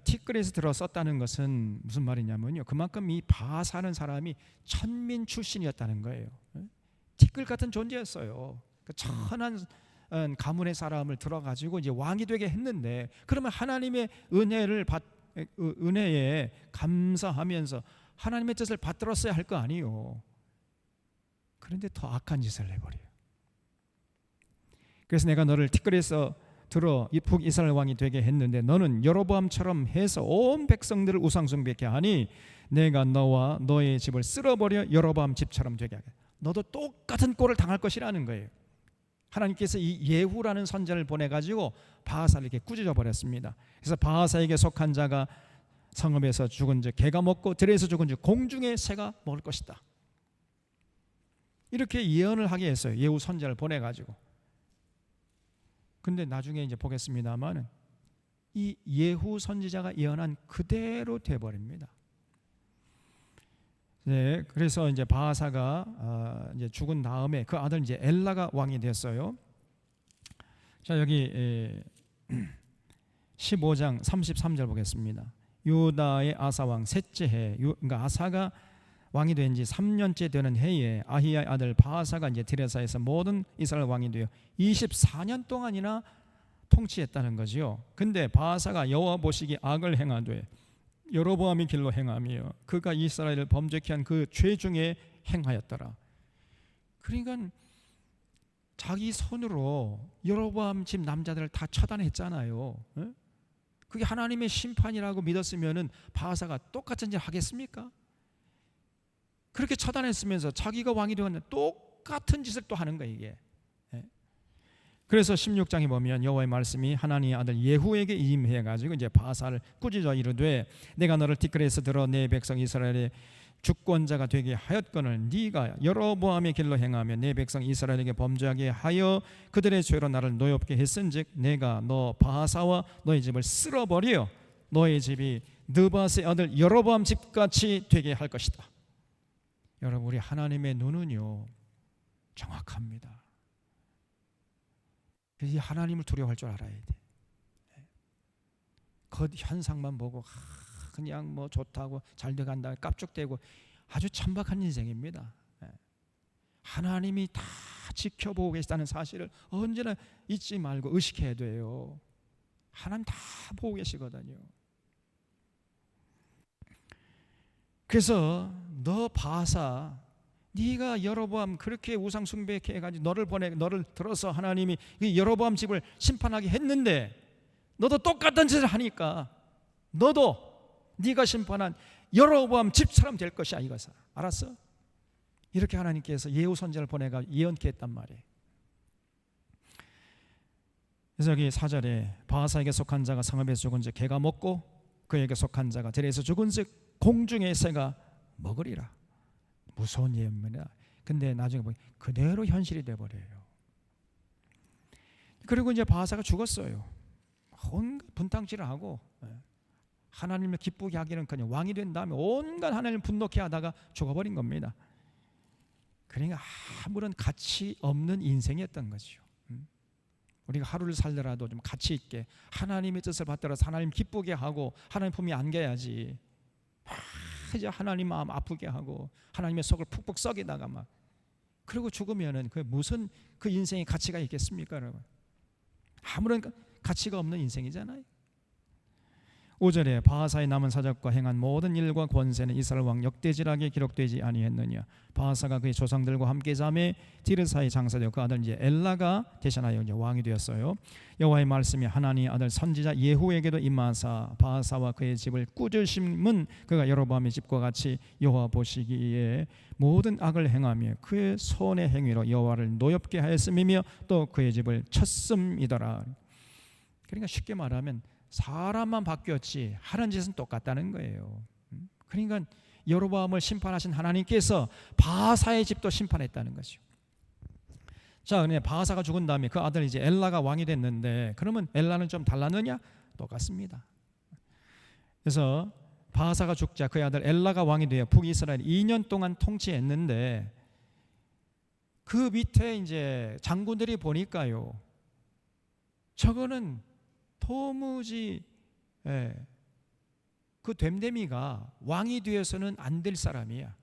티끌에서 들어 썼다는 것은 무슨 말이냐면요, 그만큼 이 바하사는 사람이 천민 출신이었다는 거예요. 티끌 같은 존재였어요. 천한 가문의 사람을 들어가지고 이제 왕이 되게 했는데, 그러면 하나님의 은혜에 감사하면서 하나님의 뜻을 받들었어야 할 거 아니에요. 그런데 더 악한 짓을 해버려요. 그래서 내가 너를 티끌에서 들어 북이스라엘 왕이 되게 했는데 너는 여로보암처럼 해서 온 백성들을 우상숭배케 하니 내가 너와 너의 집을 쓸어버려 여로보암 집처럼 되게 하겠다. 너도 똑같은 꼴을 당할 것이라는 거예요. 하나님께서 이 예후라는 선지자를 보내가지고 바하사를 이렇게 꾸짖어 버렸습니다. 그래서 바하사에게 속한 자가 성읍에서 죽은 즉 개가 먹고 들에서 죽은 즉 공중의 새가 먹을 것이다. 이렇게 예언을 하게 했어요. 예후 선지자를 보내가지고. 근데 나중에 이제 보겠습니다만은 이 예후 선지자가 예언한 그대로 돼버립니다. 네, 그래서 이제 바하사가 이제 죽은 다음에 그 아들 이제 엘라가 왕이 됐어요. 자, 여기 15장 33절 보겠습니다. 유다의 아사 왕 셋째 해, 그러니까 아사가 왕이 된 지 3년째 되는 해에 아히야의 아들 바하사가 이제 디레사에서 모든 이스라엘 왕이 되어 24년 동안이나 통치했다는 거지요. 근데 바하사가 여호와 보시기 악을 행하되 여로보암의 길로 행하며 그가 이스라엘을 범죄케 한 그 죄 중에 행하였더라. 그러니까 자기 손으로 여로보암 집 남자들을 다 처단했잖아요. 그게 하나님의 심판이라고 믿었으면은 바하사가 똑같은 짓 하겠습니까? 그렇게 처단했으면서 자기가 왕이 되었는데 똑같은 짓을 또 하는 거예요, 이게. 그래서 16장에 보면 여호와의 말씀이 하나님의 아들 예후에게 임해 가지고 이제 바하사를 꾸짖어 이르되 내가 너를 티끌에서 들어 내 백성 이스라엘의 주권자가 되게 하였거늘 네가 여로보암의 길로 행하며 내 백성 이스라엘에게 범죄하게 하여 그들의 죄로 나를 노엽게 했은즉 내가 너 바하사와 너의 집을 쓸어버려 너의 집이 느밧의 아들 여로보암 집같이 되게 할 것이다. 여러분, 우리 하나님의 눈은요 정확합니다. 그래서 하나님을 두려워할 줄 알아야 돼. 그 현상만 보고 그냥 뭐 좋다고 잘 돼간다 깝죽대고 아주 천박한 인생입니다. 하나님이 다 지켜보고 계시다는 사실을 언제나 잊지 말고 의식해야 돼요. 하나님 다 보고 계시거든요. 그래서 너 바하사, 네가 여로보암 그렇게 우상 숭배케 해가지고 너를 들어서 하나님이 여로보암 집을 심판하게 했는데 너도 똑같은 짓을 하니까 너도 네가 심판한 여로보암 집처럼 될 것이야, 이것을 알았어? 이렇게 하나님께서 예후 선지자를 보내가 예언케 했단 말이에요. 그래서 여기 4절에 바하사에게 속한 자가 성읍에서 죽은 즉 개가 먹고 그에게 속한 자가 들에서 죽은 즉 공중의 새가 먹으리라. 무서운 예언입니다. 근데 나중에 보니 그대로 현실이 돼버려요. 그리고 이제 바하사가 죽었어요. 온갖 분탕질을 하고 하나님을 기쁘게 하기는 그냥 왕이 된 다음에 온갖 하나님을 분노케 하다가 죽어버린 겁니다. 그러니까 아무런 가치 없는 인생이었던 거죠. 우리가 하루를 살더라도 좀 가치 있게 하나님의 뜻을 받들어서 하나님 기쁘게 하고 하나님 품에 안겨야지. 이제 하나님 마음 아프게 하고 하나님의 속을 푹푹 썩이다가 막 그리고 죽으면은 그 무슨 그 인생의 가치가 있겠습니까, 여러분? 아무런 가치가 없는 인생이잖아요. 5절에 바하사의 남은 사적과 행한 모든 일과 권세는 이스라엘 왕 역대지락에 기록되지 아니했느냐. 바하사가 그의 조상들과 함께 잠에 디르사의 장사되어 그 아들 이제 엘라가 대신하여 이제 왕이 되었어요. 여호와의 말씀이 하나님의 아들 선지자 예후에게도 임하사 바하사와 그의 집을 꾸짖음은 그가 여로보암의 집과 같이 여호와 보시기에 모든 악을 행하며 그의 손의 행위로 여호와를 노엽게 하였음이며 또 그의 집을 쳤음이더라. 그러니까 쉽게 말하면 사람만 바뀌었지 하는 짓은 똑같다는 거예요. 그러니까 여로보암을 심판하신 하나님께서 바하사의 집도 심판했다는 거죠. 자, 근데 바하사가 죽은 다음에 그 아들 이제 엘라가 왕이 됐는데, 그러면 엘라는 좀 달랐느냐? 똑같습니다. 그래서 바하사가 죽자 그의 아들 엘라가 왕이 되어 북이스라엘 2년 동안 통치했는데, 그 밑에 이제 장군들이 보니까요, 저거는 도무지 그 됨됨이가 왕이 되어서는 안 될 사람이야.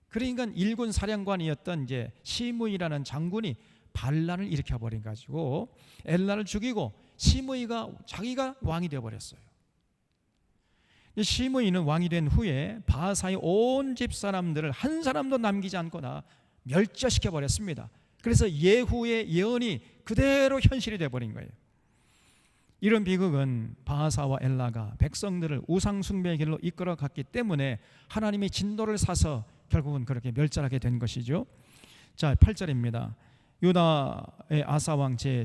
그러니까 일군 사령관이었던 이제 시므이라는 장군이 반란을 일으켜 버린 가지고 엘라를 죽이고 시므이가 자기가 왕이 되어 버렸어요. 시므이는 왕이 된 후에 바하사의 온 집 사람들을 한 사람도 남기지 않거나 멸절시켜 버렸습니다. 그래서 예후의 예언이 그대로 현실이 되어 버린 거예요. 이런 비극은 바하사와 엘라가 백성들을 우상 숭배의 길로 이끌어 갔기 때문에 하나님의 진노를 사서 결국은 그렇게 멸절하게 된 것이죠. 자, 8절입니다. 유다의 아사 왕 제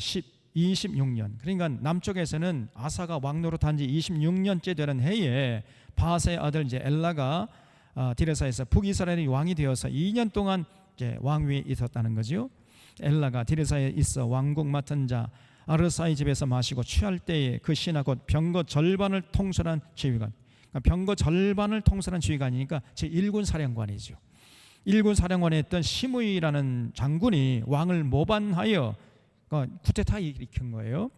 26년, 그러니까 남쪽에서는 아사가 왕 노릇한 지 26년째 되는 해에 바하사의 아들 이제 엘라가 디르사에서 북이스라엘의 왕이 되어서 2년 동안 이제 왕위에 있었다는 거죠. 엘라가 디르사에 있어 왕국 맡은 자 아르사의 집에서 마시고 취할 때에 그 신하 곧 병거 절반을 통솔한 지휘관, 그러니까 병거 절반을 통솔한 지휘관이니까 제1군 사령관이죠. 1군 사령관에 있던 시므이라는 장군이 왕을 모반하여 쿠데타 일으킨 거예요.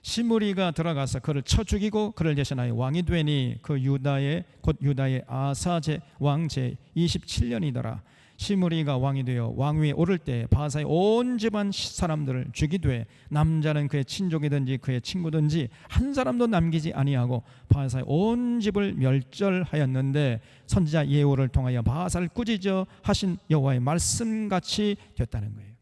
시므리가 들어가서 그를 쳐 죽이고 그를 대신하여 왕이 되니 그 유다의 곧 유다의 아사 왕 제 27년이더라. 시므리가 왕이 되어 왕위에 오를 때 바하사의 온 집안 사람들을 죽이되 남자는 그의 친족이든지 그의 친구든지 한 사람도 남기지 아니하고 바하사의 온 집을 멸절하였는데 선지자 예후를 통하여 바하사를 꾸짖어 하신 여호와의 말씀같이 됐다는 거예요.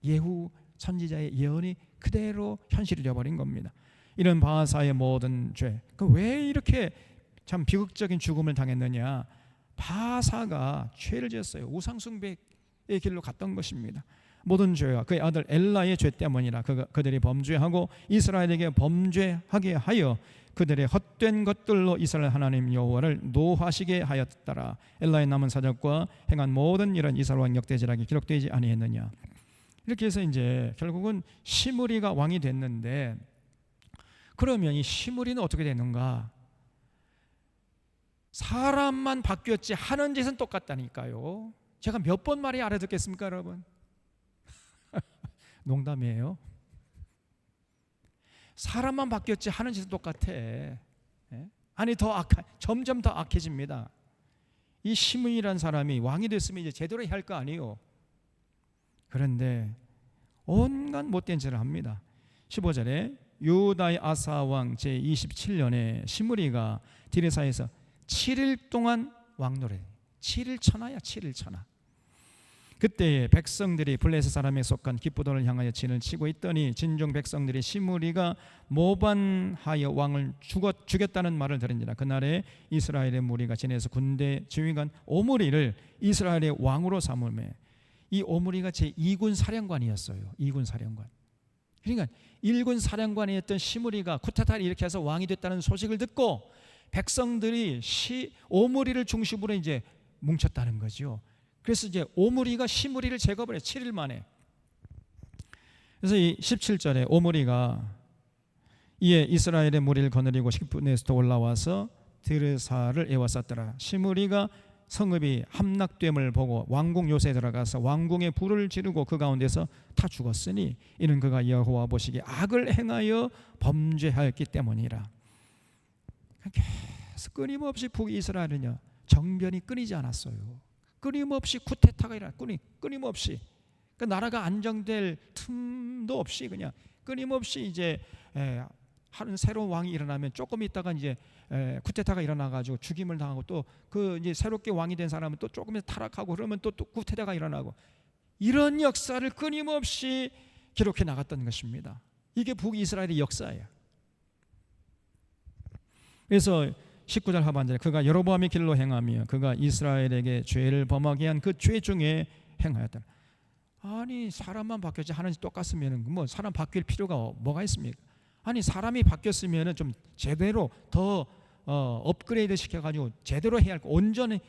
예후 선지자의 예언이 그대로 현실이 되어버린 겁니다. 이런 바하사의 모든 죄, 왜 이렇게 참 비극적인 죽음을 당했느냐? 바하사가 죄를 지었어요. 우상숭배의 길로 갔던 것입니다. 모든 죄와 그의 아들 엘라의 죄 때문이라 그들이 범죄하고 이스라엘에게 범죄하게 하여 그들의 헛된 것들로 이스라엘 하나님 여호와를 노하시게 하였더라. 엘라의 남은 사적과 행한 모든 이런 이스라엘 왕 역대지락이 기록되지 아니했느냐. 이렇게 해서 이제 결국은 시므리가 왕이 됐는데, 그러면 이 시므리는 어떻게 되는가? 사람만 바뀌었지 하는 짓은 똑같다니까요. 제가 몇 번 말이 알아듣겠습니까, 여러분? 농담이에요. 사람만 바뀌었지 하는 짓은 똑같아. 아니 점점 더 악해집니다. 이 시므이라는 사람이 왕이 됐으면 이제 제대로 해야 할 거 아니에요. 그런데 온갖 못된 짓을 합니다. 15절에 유다의 아사 왕 제 27년에 시므리가 디르사에서 7일 동안 왕노래, 7일 천하야, 7일 천하. 그때 백성들이 블레셋 사람에 속한 기브돈을 향하여 진을 치고 있더니 진중 백성들이 시므리가 모반하여 왕을 죽였다는 말을 들은지라. 그날에 이스라엘의 무리가 진에서 군대 지휘관 오므리를 이스라엘의 왕으로 삼으매, 이 오므리가 제2군 사령관이었어요. 2군 사령관. 그러니까 1군 사령관이었던 시므리가 쿠데타를 일으켜서 왕이 됐다는 소식을 듣고 백성들이 오므리를 중심으로 이제 뭉쳤다는 거죠. 그래서 이제 오므리가 시므리를 제거를 해요. 7일 만에. 그래서 이 17절에 오므리가 이에 이스라엘의 무리를 거느리고 10분에서 올라와서 디르사를 에워쌌더라. 시므리가 성읍이 함락됨을 보고 왕궁 요새에 들어가서 왕궁에 불을 지르고 그 가운데서 타 죽었으니 이는 그가 여호와 보시기에 악을 행하여 범죄하였기 때문이라. 계속 끊임없이 북이스라엘은요, 정변이 끊이지 않았어요. 끊임없이 쿠데타가 일어나, 끊임없이. 그러니까 나라가 안정될 틈도 없이 그냥 끊임없이 이제 하는 새로운 왕이 일어나면 조금 있다가 이제 쿠데타가 일어나가지고 죽임을 당하고 또 그 이제 새롭게 왕이 된 사람은 또 조금 타락하고 그러면 또 쿠데타가 일어나고, 이런 역사를 끊임없이 기록해 나갔던 것입니다. 이게 북이스라엘의 역사예요. 그래서 19절 하반절에 그가 여로보암의 길로 행하며 그가 이스라엘에게 죄를 범하게 한 그 죄 중에 행하였다. 아니 사람만 바뀌었지 하는 짓 똑같으면 뭐 사람 바뀔 필요가 뭐가 있습니까? 아니 사람이 바뀌었으면 좀 제대로 더 업그레이드 시켜가지고 제대로 해야 할 거, 온전하게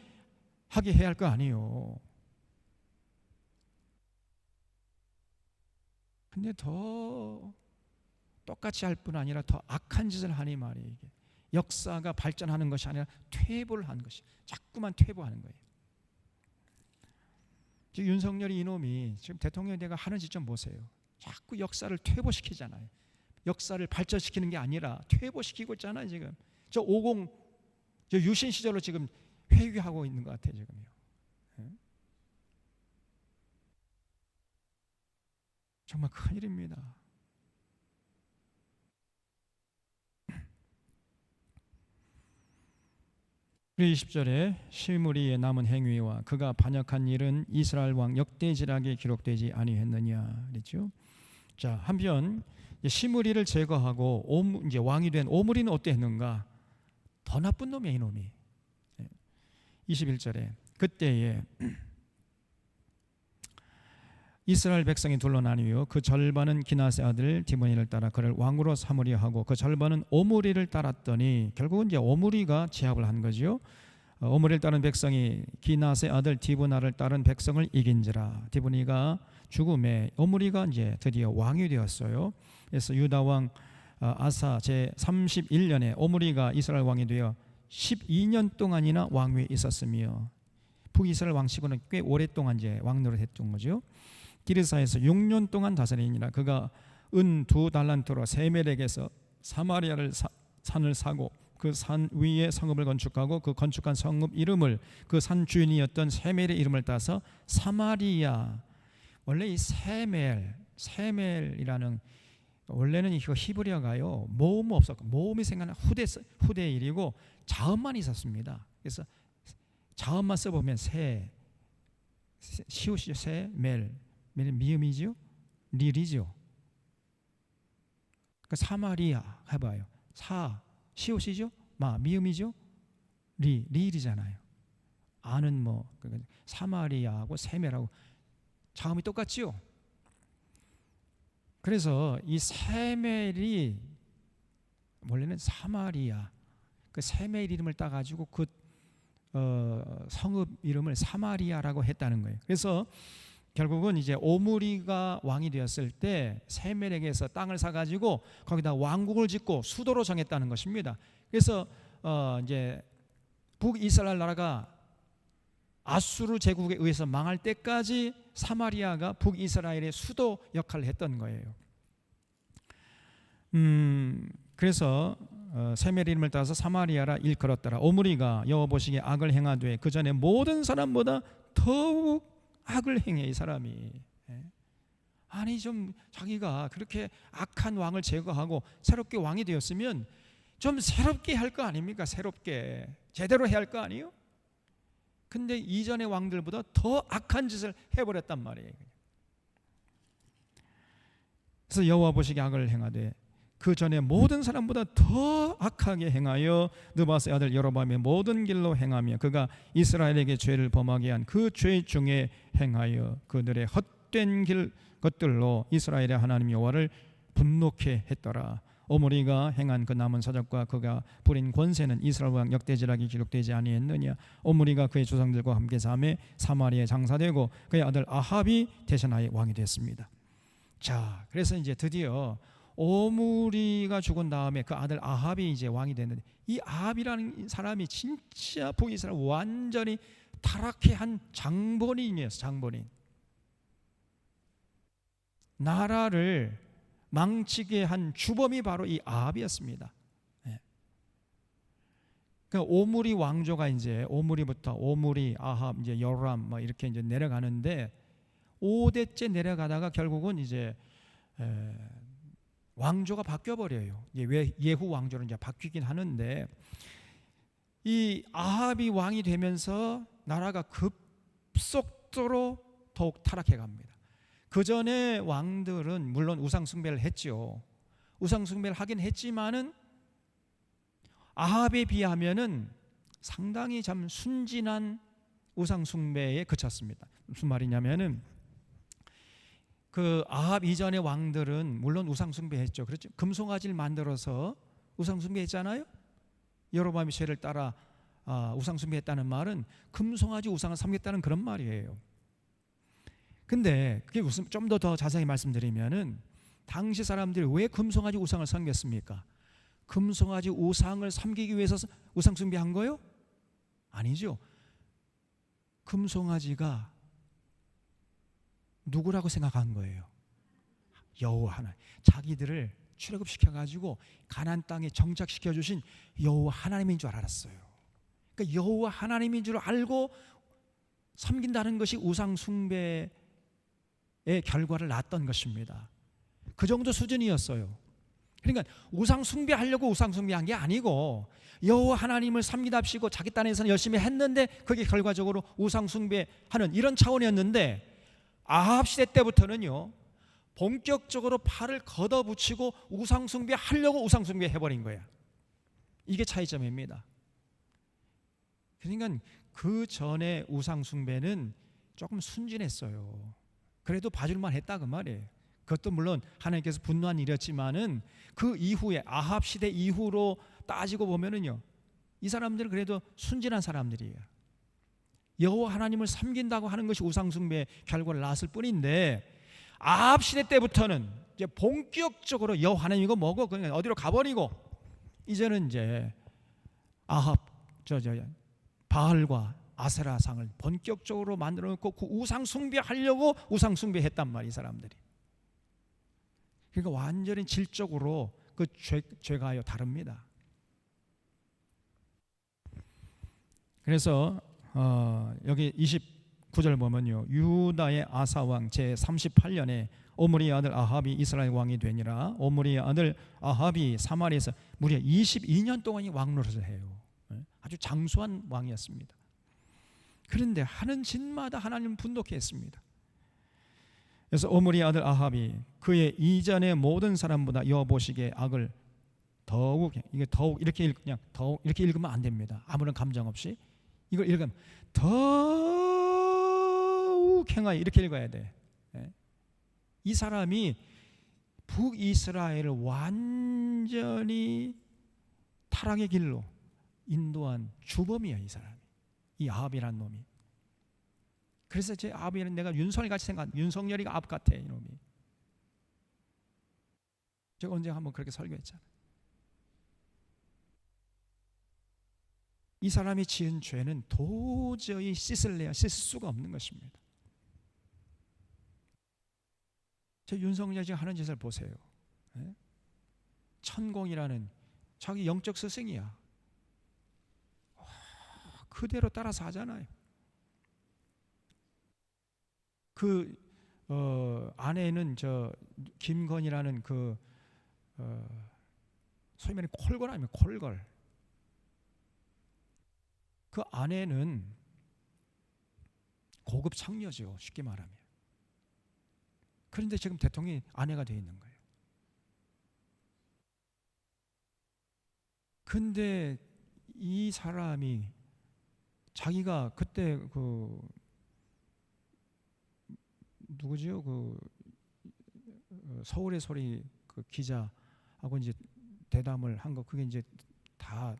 해야 할 거 아니에요. 근데 더 똑같이 할 뿐 아니라 더 악한 짓을 하니 말이에요. 이게 역사가 발전하는 것이 아니라 퇴보를 한 것이, 자꾸만 퇴보하는 거예요. 지금 윤석열이 이놈이 지금 대통령이 내가 하는 짓 좀 보세요. 자꾸 역사를 퇴보시키잖아요. 역사를 발전시키는 게 아니라 퇴보시키고 있잖아요. 지금 저 50, 저 유신 시절로 지금 회귀하고 있는 것 같아요. 지금요. 정말 큰일입니다. 그리고 20절에 실무리의 남은 행위와 그가 반역한 일은 이스라엘 왕 역대지락에 기록되지 아니했느냐 그랬죠. 자, 한편 시므리를 제거하고 이제 왕이 된 오므리는 어땠는가? 더 나쁜 놈이야, 이놈이. 21절에 그때에 이스라엘 백성이 둘러나뉘어 그 절반은 기나세 아들 디보니를 따라 그를 왕으로 삼으려 하고 그 절반은 오므리를 따랐더니 결국은 이제 오므리가 제압을 한 거죠. 오므리를 따른 백성이 기나세 아들 디보나를 따른 백성을 이긴지라. 디보니가 죽음에 오므리가 이제 드디어 왕이 되었어요. 그래서 유다 왕 아사 제 31년에 오므리가 이스라엘 왕이 되어 12년 동안이나 왕위에 있었으며 북이스라엘 왕치고는 꽤 오랫동안 이제 왕노릇 했던 거죠. 기르사에서 6년 동안 다스리니라. 그가 은 2달란트로 세멜에게서 사마리아를 산을 사고 그 산 위에 성읍을 건축하고 그 건축한 성읍 이름을 그 산 주인이었던 세멜의 이름을 따서 사마리아. 원래 이 세멜이라는 원래는 이거 히브리어가요 모음 없었고 모음이 생각나는 후대 일이고 자음만 있었습니다. 그래서 자음만 써보면 시옷이죠. 세멜 미음이죠. 릴이죠. 그러니까 사마리아 해봐요. 시옷이죠. 미음이죠. 릴이잖아요. 아는 사마리아하고 세멜하고 자음이 똑같죠. 그래서 이 세멜이 원래는 사마리아 그 세멜 이름을 따가지고 그 성읍 이름을 사마리아라고 했다는 거예요. 그래서 결국은 이제 오므리가 왕이 되었을 때 세멜에게서 땅을 사가지고 거기다 왕국을 짓고 수도로 정했다는 것입니다. 그래서 이제 북이스라엘 나라가 아수르 제국에 의해서 망할 때까지 사마리아가 북이스라엘의 수도 역할을 했던 거예요. 그래서 세멜 이름을 따서 사마리아라 일컬었더라. 오므리가 여호와 보시기에 악을 행하되 그 전에 모든 사람보다 더욱 악을 행해. 이 사람이 아니 좀 자기가 그렇게 악한 왕을 제거하고 새롭게 왕이 되었으면 좀 새롭게 할 거 아닙니까? 새롭게 제대로 해야 할 거 아니에요? 근데 이전의 왕들보다 더 악한 짓을 해버렸단 말이에요. 그래서 여호와 보시기에 악을 행하되 그 전에 모든 사람보다 더 악하게 행하여 느바스의 아들 여로보암의 모든 길로 행하며 그가 이스라엘에게 죄를 범하게 한 그 죄 중에 행하여 그들의 헛된 것들로 이스라엘의 하나님 여호와를 분노케 했더라. 오므리가 행한 그 남은 사적과 그가 부린 권세는 이스라엘 왕 역대지락이 기록되지 아니했느냐. 오므리가 그의 조상들과 함께 잠에 사마리아에 장사되고 그의 아들 아합이 대신하여 왕이 됐습니다. 자, 그래서 이제 드디어 오므리가 죽은 다음에 그 아들 아합이 이제 왕이 됐는데 이 아합이라는 사람이 진짜 북이스라엘 완전히 타락해 한 장본인이었어요. 장본인. 나라를 망치게 한 주범이 바로 이 아합이었습니다. 그러니까 오므리 왕조가 이제 오므리부터 오므리, 아합, 이제 여람 이렇게 이제 내려가는데 5대째 내려가다가 결국은 이제 왕조가 바뀌어 버려요. 예후 왕조로 이제 바뀌긴 하는데 이 아합이 왕이 되면서 나라가 급속도로 더욱 타락해 갑니다. 그 전에 왕들은 물론 우상 숭배를 했죠. 우상 숭배를 하긴 했지만은 아합에 비하면은 상당히 참 순진한 우상 숭배에 그쳤습니다. 무슨 말이냐면은 그 아합 이전의 왕들은 물론 우상 숭배했죠. 그렇죠. 금송아지를 만들어서 우상 숭배했잖아요. 여로보암이 죄를 따라 우상 숭배했다는 말은 금송아지 우상을 섬겼다는 그런 말이에요. 근데 그게 무슨, 좀 더 자세히 말씀드리면은 당시 사람들이 왜 금송아지 우상을 섬겼습니까? 금송아지 우상을 섬기기 위해서 우상 숭배한 거요? 아니죠. 금송아지가 누구라고 생각한 거예요? 여호와 하나님. 자기들을 출애굽시켜가지고 가나안 땅에 정착시켜 주신 여호와 하나님인 줄 알았어요. 그러니까 여호와 하나님인 줄 알고 섬긴다는 것이 우상 숭배의 결과를 낳았던 것입니다. 그 정도 수준이었어요. 그러니까 우상 숭배하려고 우상 숭배한 게 아니고 여호와 하나님을 섬기답시고 자기 땅에서는 열심히 했는데 그게 결과적으로 우상 숭배하는 이런 차원이었는데, 아합 시대 때부터는요 본격적으로 팔을 걷어붙이고 우상 숭배하려고 우상 숭배해버린 거야. 이게 차이점입니다. 그러니까 그 전에 우상 숭배는 조금 순진했어요. 그래도 봐줄만 했다 그 말이에요. 그것도 물론 하나님께서 분노한 일이었지만은 그 이후에 아합 시대 이후로 따지고 보면은요 이 사람들은 그래도 순진한 사람들이에요. 여호와 하나님을 섬긴다고 하는 것이 우상 숭배의 결과를 낳았을 뿐인데, 아합 시대 때부터는 이제 본격적으로 여호와 하나님이고 뭐고 그냥 어디로 가버리고 이제는 이제 아합 바알과 아세라상을 본격적으로 만들어 놓고 그 우상 숭배하려고 우상 숭배했단 말이에요, 이 사람들이. 그러니까 완전히 질적으로 그 죄가요 다릅니다. 그래서 여기 29절 보면요, 유다의 아사 왕 제 38년에 오므리의 아들 아합이 이스라엘 왕이 되니라. 오므리의 아들 아합이 사마리아에서 무려 22년 동안이 왕노릇을 해요. 아주 장수한 왕이었습니다. 그런데 하는 짓마다 하나님은 분노케 했습니다. 그래서 오므리의 아들 아합이 그의 이전의 모든 사람보다 여보시기에 악을 더욱, 이게 더욱 이렇게 그냥 더욱 이렇게 읽으면 안 됩니다. 아무런 감정 없이 이걸 읽으면 더욱 행하여 이렇게 읽어야 돼. 이 사람이 북이스라엘을 완전히 타락의 길로 인도한 주범이야, 이 사람이. 이 아합이라는 놈이. 그래서 제 아합이는 내가 윤석열 같이 윤석열이가 아합 같아, 이놈이. 제가 언제 한번 그렇게 설교했잖아요. 이 사람이 지은 죄는 도저히 씻을 수가 없는 것입니다. 저 윤석열 지금 하는 짓을 보세요. 천공이라는 자기 영적 스승이야. 그대로 따라서 하잖아요. 그 아내는 저 김건희라는 그 소위 말하는 콜걸 아니면 콜걸. 그 아내는 고급 창녀죠, 쉽게 말하면. 그런데 지금 대통령이 아내가 되어 있는 거예요. 근데 이 사람이 자기가 그때 그 누구지요? 그 서울의 소리 그 기자하고 이제 대담을 한 거 그게 이제 다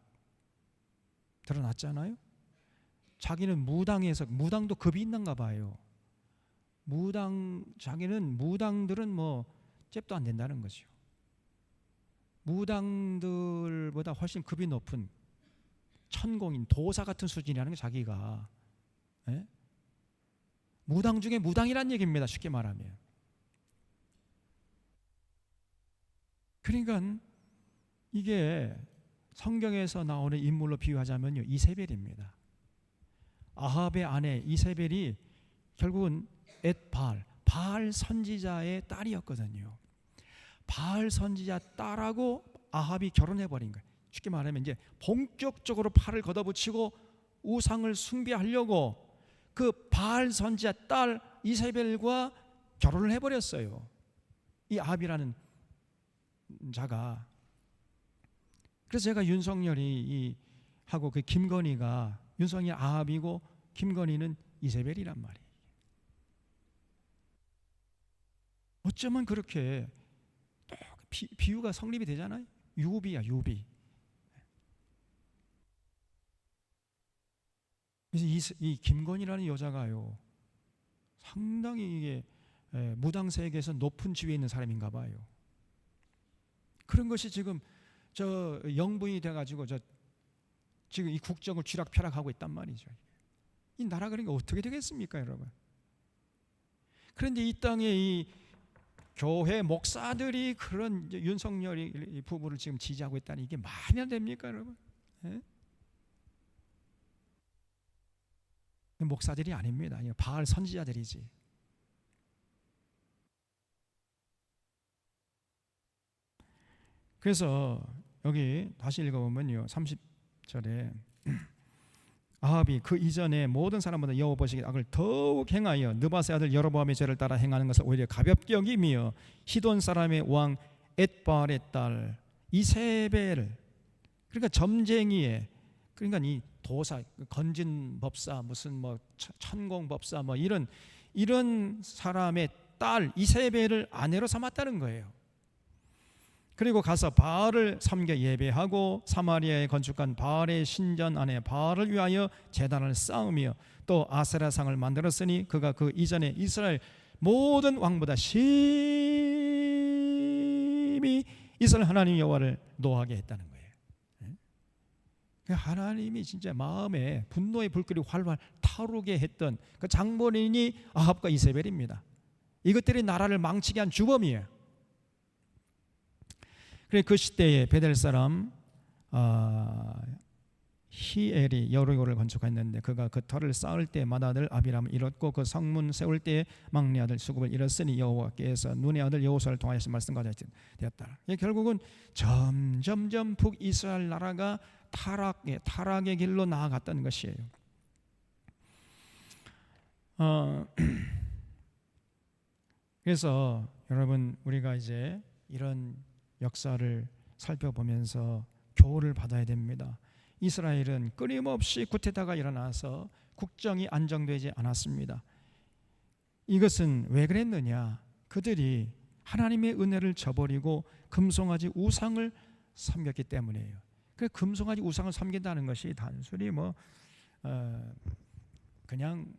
드러났잖아요. 자기는 무당에서, 무당도 급이 있는가 봐요. 자기는 무당들은 뭐 잽도 안 된다는 거죠. 무당들보다 훨씬 급이 높은 천공인, 도사 같은 수준이라는 게 자기가. 무당 중에 무당이란 얘기입니다, 쉽게 말하면. 그러니까 이게 성경에서 나오는 인물로 비유하자면요, 이세벨입니다. 아합의 아내 이세벨이 결국은 바알 선지자의 딸이었거든요. 바알 선지자 딸하고 아합이 결혼해버린 거예요. 쉽게 말하면 이제 본격적으로 팔을 걷어붙이고 우상을 숭배하려고 그 바알 선지자 딸 이세벨과 결혼을 해버렸어요, 이 아합이라는 자가. 그래서 제가 윤석열이 하고 그 김건희가, 윤석열 아합이고 김건희는 이세벨이란 말이에요. 어쩌면 그렇게 비유가 성립이 되잖아요. 유비야, 유비. 그래서 이 김건희라는 여자가요, 상당히 이게 무당 세계에서 높은 지위에 있는 사람인가 봐요. 그런 것이 지금 저 영분이 돼가지고 저 지금 이 국정을 쥐락펴락하고 있단 말이죠. 이 나라 그러니까 어떻게 되겠습니까, 여러분? 그런데 이 땅에 이 교회 목사들이 그런 윤석열이 부부를 지금 지지하고 있다니 이게 말이 안 됩니까, 여러분? 예? 목사들이 아닙니다. 바알 선지자들이지. 그래서 여기 다시 읽어보면요, 30절에 아합이 그 이전에 모든 사람보다 여호와 보시기에 악을 더욱 행하여 느바세 아들 여로보암의 죄를 따라 행하는 것을 오히려 가볍게 여기며 시돈 사람의 왕 엣바알의 딸 이세벨을, 그러니까 점쟁이의, 그러니까 이 도사, 건진 법사, 무슨 뭐 천공 법사, 뭐 이런 사람의 딸 이세벨을 아내로 삼았다는 거예요. 그리고 가서 바알을 섬겨 예배하고 사마리아에 건축한 바알의 신전 안에 바알을 위하여 제단을 쌓으며 또 아세라상을 만들었으니 그가 그 이전에 이스라엘 모든 왕보다 심히 이스라엘 하나님 여호와를 노하게 했다는 거예요. 하나님이 진짜 마음에 분노의 불길이 활활 타오르게 했던 그 장본인이 아합과 이세벨입니다. 이것들이 나라를 망치게 한 주범이에요. 그래 그 시대에 베델 사람 히엘이 여리고를 건축했는데 그가 그 터를 쌓을 때 맏아들 아비람을 잃었고 그 성문 세울 때 막내 아들 수굽을 잃었으니 여호와께서 눈의 아들 여호수아를 통하여서 말씀과 같이 되었다. 결국은 점점점 북이스라엘 나라가 타락의 길로 나아갔다는 것이에요. 그래서 여러분 우리가 이제 이런 역사를 살펴보면서 교훈을 받아야 됩니다. 이스라엘은 끊임없이 쿠데타가 일어나서 국정이 안정되지 않았습니다. 이것은 왜 그랬느냐? 그들이 하나님의 은혜를 저버리고 금송아지 우상을 섬겼기 때문이에요. 그 금송아지 우상을 섬긴다는 것이 단순히 그냥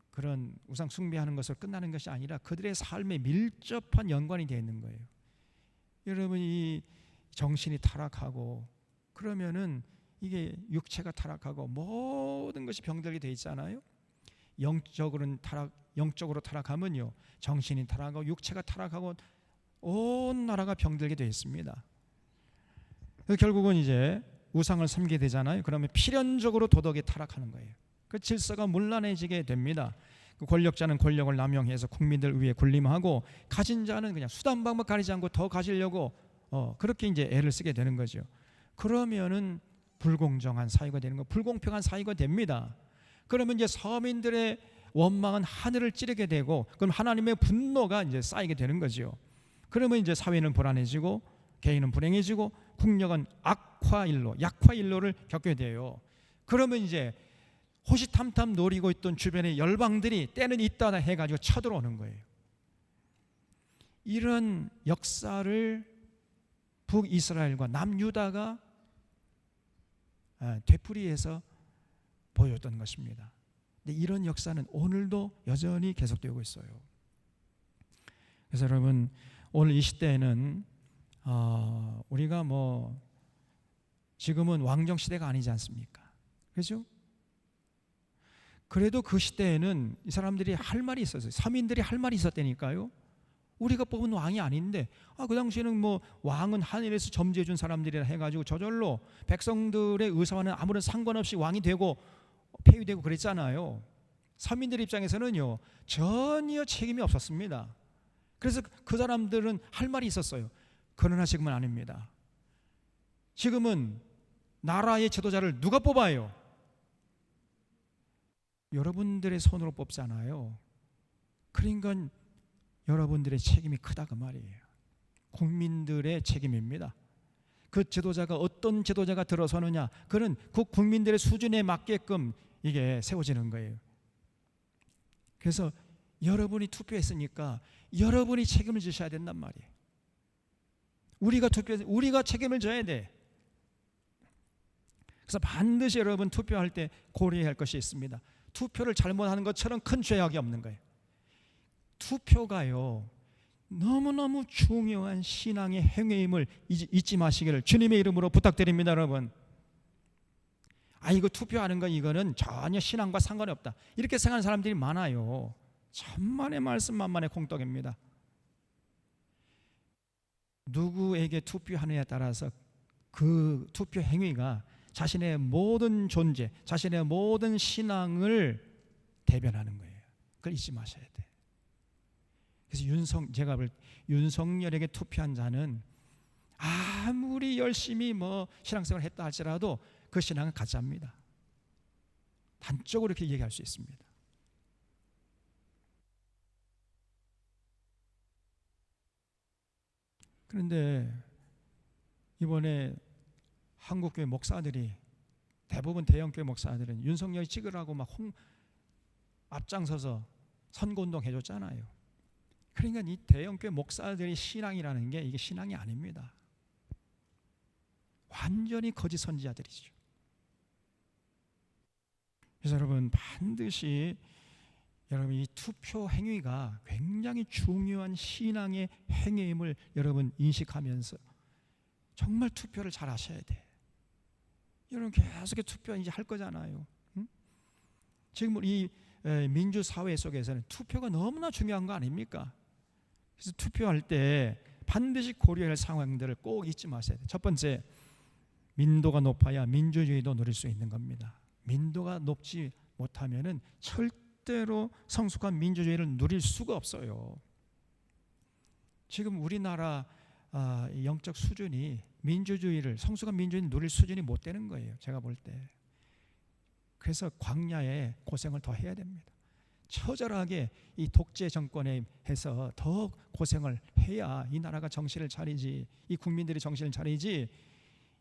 그런 우상 숭배하는 것으로 끝나는 것이 아니라 그들의 삶에 밀접한 연관이 되어 있는 거예요. 여러분이 정신이 타락하고 그러면은 이게 육체가 타락하고 모든 것이 병들게 돼 있잖아요. 영적으로 타락하면요, 정신이 타락하고 육체가 타락하고 온 나라가 병들게 돼 있습니다. 그래서 결국은 이제 우상을 섬기게 되잖아요. 그러면 필연적으로 도덕이 타락하는 거예요. 그 질서가 문란해지게 됩니다. 그 권력자는 권력을 남용해서 국민들 위에 군림하고 가진 자는 그냥 수단 방법 가리지 않고 더 가지려고 그렇게 이제 애를 쓰게 되는 거죠. 그러면은 불공정한 사회가 되는 거, 불공평한 사회가 됩니다. 그러면 이제 서민들의 원망은 하늘을 찌르게 되고 그럼 하나님의 분노가 이제 쌓이게 되는 거죠. 그러면 이제 사회는 불안해지고 개인은 불행해지고 국력은 약화일로를 겪게 돼요. 그러면 이제 호시탐탐 노리고 있던 주변의 열방들이 때는 있다 해가지고 쳐들어오는 거예요. 이런 역사를 북이스라엘과 남유다가 되풀이해서 보여줬던 것입니다. 근데 이런 역사는 오늘도 여전히 계속되고 있어요. 그래서 여러분 오늘 이 시대에는 우리가 지금은 왕정 시대가 아니지 않습니까? 그렇죠? 그래도 그 시대에는 이 사람들이 할 말이 있었어요. 서민들이 할 말이 있었다니까요. 우리가 뽑은 왕이 아닌데 그 당시에는 왕은 하늘에서 점지해 준 사람들이라 해가지고 저절로 백성들의 의사와는 아무런 상관없이 왕이 되고 폐위되고 그랬잖아요. 서민들 입장에서는요 전혀 책임이 없었습니다. 그래서 그 사람들은 할 말이 있었어요. 그러나 지금은 아닙니다. 지금은 나라의 지도자를 누가 뽑아요? 여러분들의 손으로 뽑잖아요. 그러니까 여러분들의 책임이 크다 그 말이에요. 국민들의 책임입니다. 그 지도자가 어떤 지도자가 들어서느냐, 그는 그 국민들의 수준에 맞게끔 이게 세워지는 거예요. 그래서 여러분이 투표했으니까 여러분이 책임을 지셔야 된단 말이에요. 우리가 투표해서 우리가 책임을 져야 돼. 그래서 반드시 여러분 투표할 때 고려해야 할 것이 있습니다. 투표를 잘못하는 것처럼 큰 죄악이 없는 거예요. 투표가요, 너무너무 중요한 신앙의 행위임을 잊지 마시기를 주님의 이름으로 부탁드립니다. 여러분, 이거 투표하는 거 이거는 전혀 신앙과 상관이 없다, 이렇게 생각하는 사람들이 많아요. 천만의 말씀 만만의 공덕입니다. 누구에게 투표하느냐에 따라서 그 투표 행위가 자신의 모든 존재, 자신의 모든 신앙을 대변하는 거예요. 그걸 잊지 마셔야 돼. 그래서 제가 윤석열에게 투표한 자는 아무리 열심히 신앙생활을 했다 할지라도 그 신앙은 가짜입니다. 단적으로 이렇게 얘기할 수 있습니다. 그런데 이번에 한국교회 목사들이, 대부분 대형교회 목사들은 윤석열이 찍으라고 막 앞장서서 선거운동 해줬잖아요. 그러니까 이 대형교회 목사들의 신앙이라는 게 이게 신앙이 아닙니다. 완전히 거짓 선지자들이죠. 그래서 여러분, 반드시 여러분 이 투표 행위가 굉장히 중요한 신앙의 행위임을 여러분 인식하면서 정말 투표를 잘 하셔야 돼. 여러분 계속 투표 이제 할 거잖아요. 응? 지금 이 민주 사회 속에서는 투표가 너무나 중요한 거 아닙니까? 그래서 투표할 때 반드시 고려할 상황들을 꼭 잊지 마세요. 첫 번째, 민도가 높아야 민주주의도 누릴 수 있는 겁니다. 민도가 높지 못하면은 절대로 성숙한 민주주의를 누릴 수가 없어요. 지금 우리나라 영적 수준이 성숙한 민주주의를 누릴 수준이 못 되는 거예요. 제가 볼 때. 그래서 광야에 고생을 더 해야 됩니다. 처절하게 이 독재 정권에 해서 더 고생을 해야 이 나라가 정신을 차리지, 이 국민들이 정신을 차리지,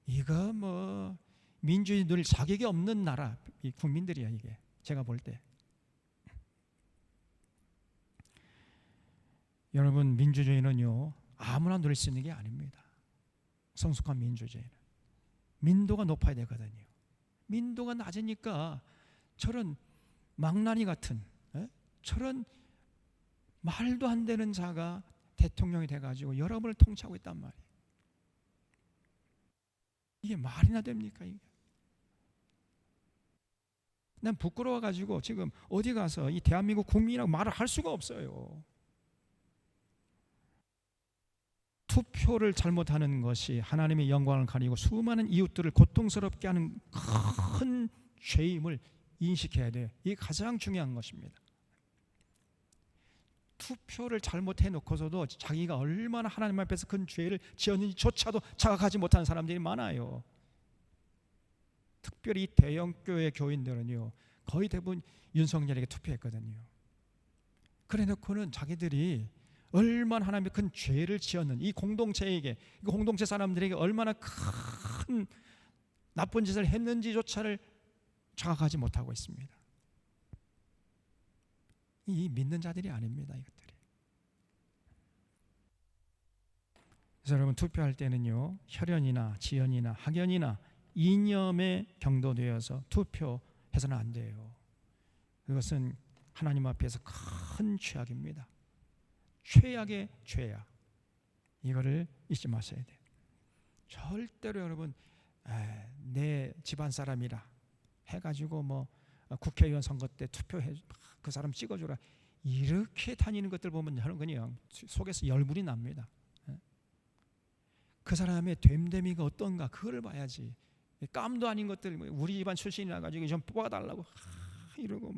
이거 민주주의 누릴 자격이 없는 나라, 이 국민들이야 이게. 제가 볼 때. 여러분, 민주주의는요 아무나 누릴 수 있는 게 아닙니다. 성숙한 민주주의는 민도가 높아야 되거든요. 민도가 낮으니까 저런 망나니 같은 저런 말도 안 되는 자가 대통령이 돼가지고 여러분을 통치하고 있단 말이에요. 이게 말이나 됩니까? 이게? 난 부끄러워가지고 지금 어디 가서 이 대한민국 국민이라고 말을 할 수가 없어요. 투표를 잘못하는 것이 하나님의 영광을 가리고 수많은 이웃들을 고통스럽게 하는 큰 죄임을 인식해야 돼요. 이게 가장 중요한 것입니다. 투표를 잘못해 놓고서도 자기가 얼마나 하나님 앞에서 큰 죄를 지었는지조차도 자각하지 못하는 사람들이 많아요. 특별히 대형교회 교인들은요 거의 대부분 윤석열에게 투표했거든요. 그래 놓고는 자기들이 얼마나 하나님의 큰 죄를 지었는 이 공동체에게, 이 공동체 사람들에게 얼마나 큰 나쁜 짓을 했는지조차를 자각하지 못하고 있습니다. 이 믿는 자들이 아닙니다, 이것들이. 그래서 여러분 투표할 때는요 혈연이나 지연이나 학연이나 이념에 경도되어서 투표해서는 안 돼요. 그것은 하나님 앞에서 큰 죄악입니다. 최악의 죄악. 이거를 잊지 마셔야 돼요. 절대로 여러분 내 집안 사람이라 해가지고 국회의원 선거 때 투표해 그 사람 찍어주라 이렇게 다니는 것들 보면 저는 그냥 속에서 열불이 납니다. 그 사람의 됨됨이가 어떤가 그걸 봐야지. 깜도 아닌 것들 우리 집안 출신이라 가지고 좀 뽑아달라고 이러고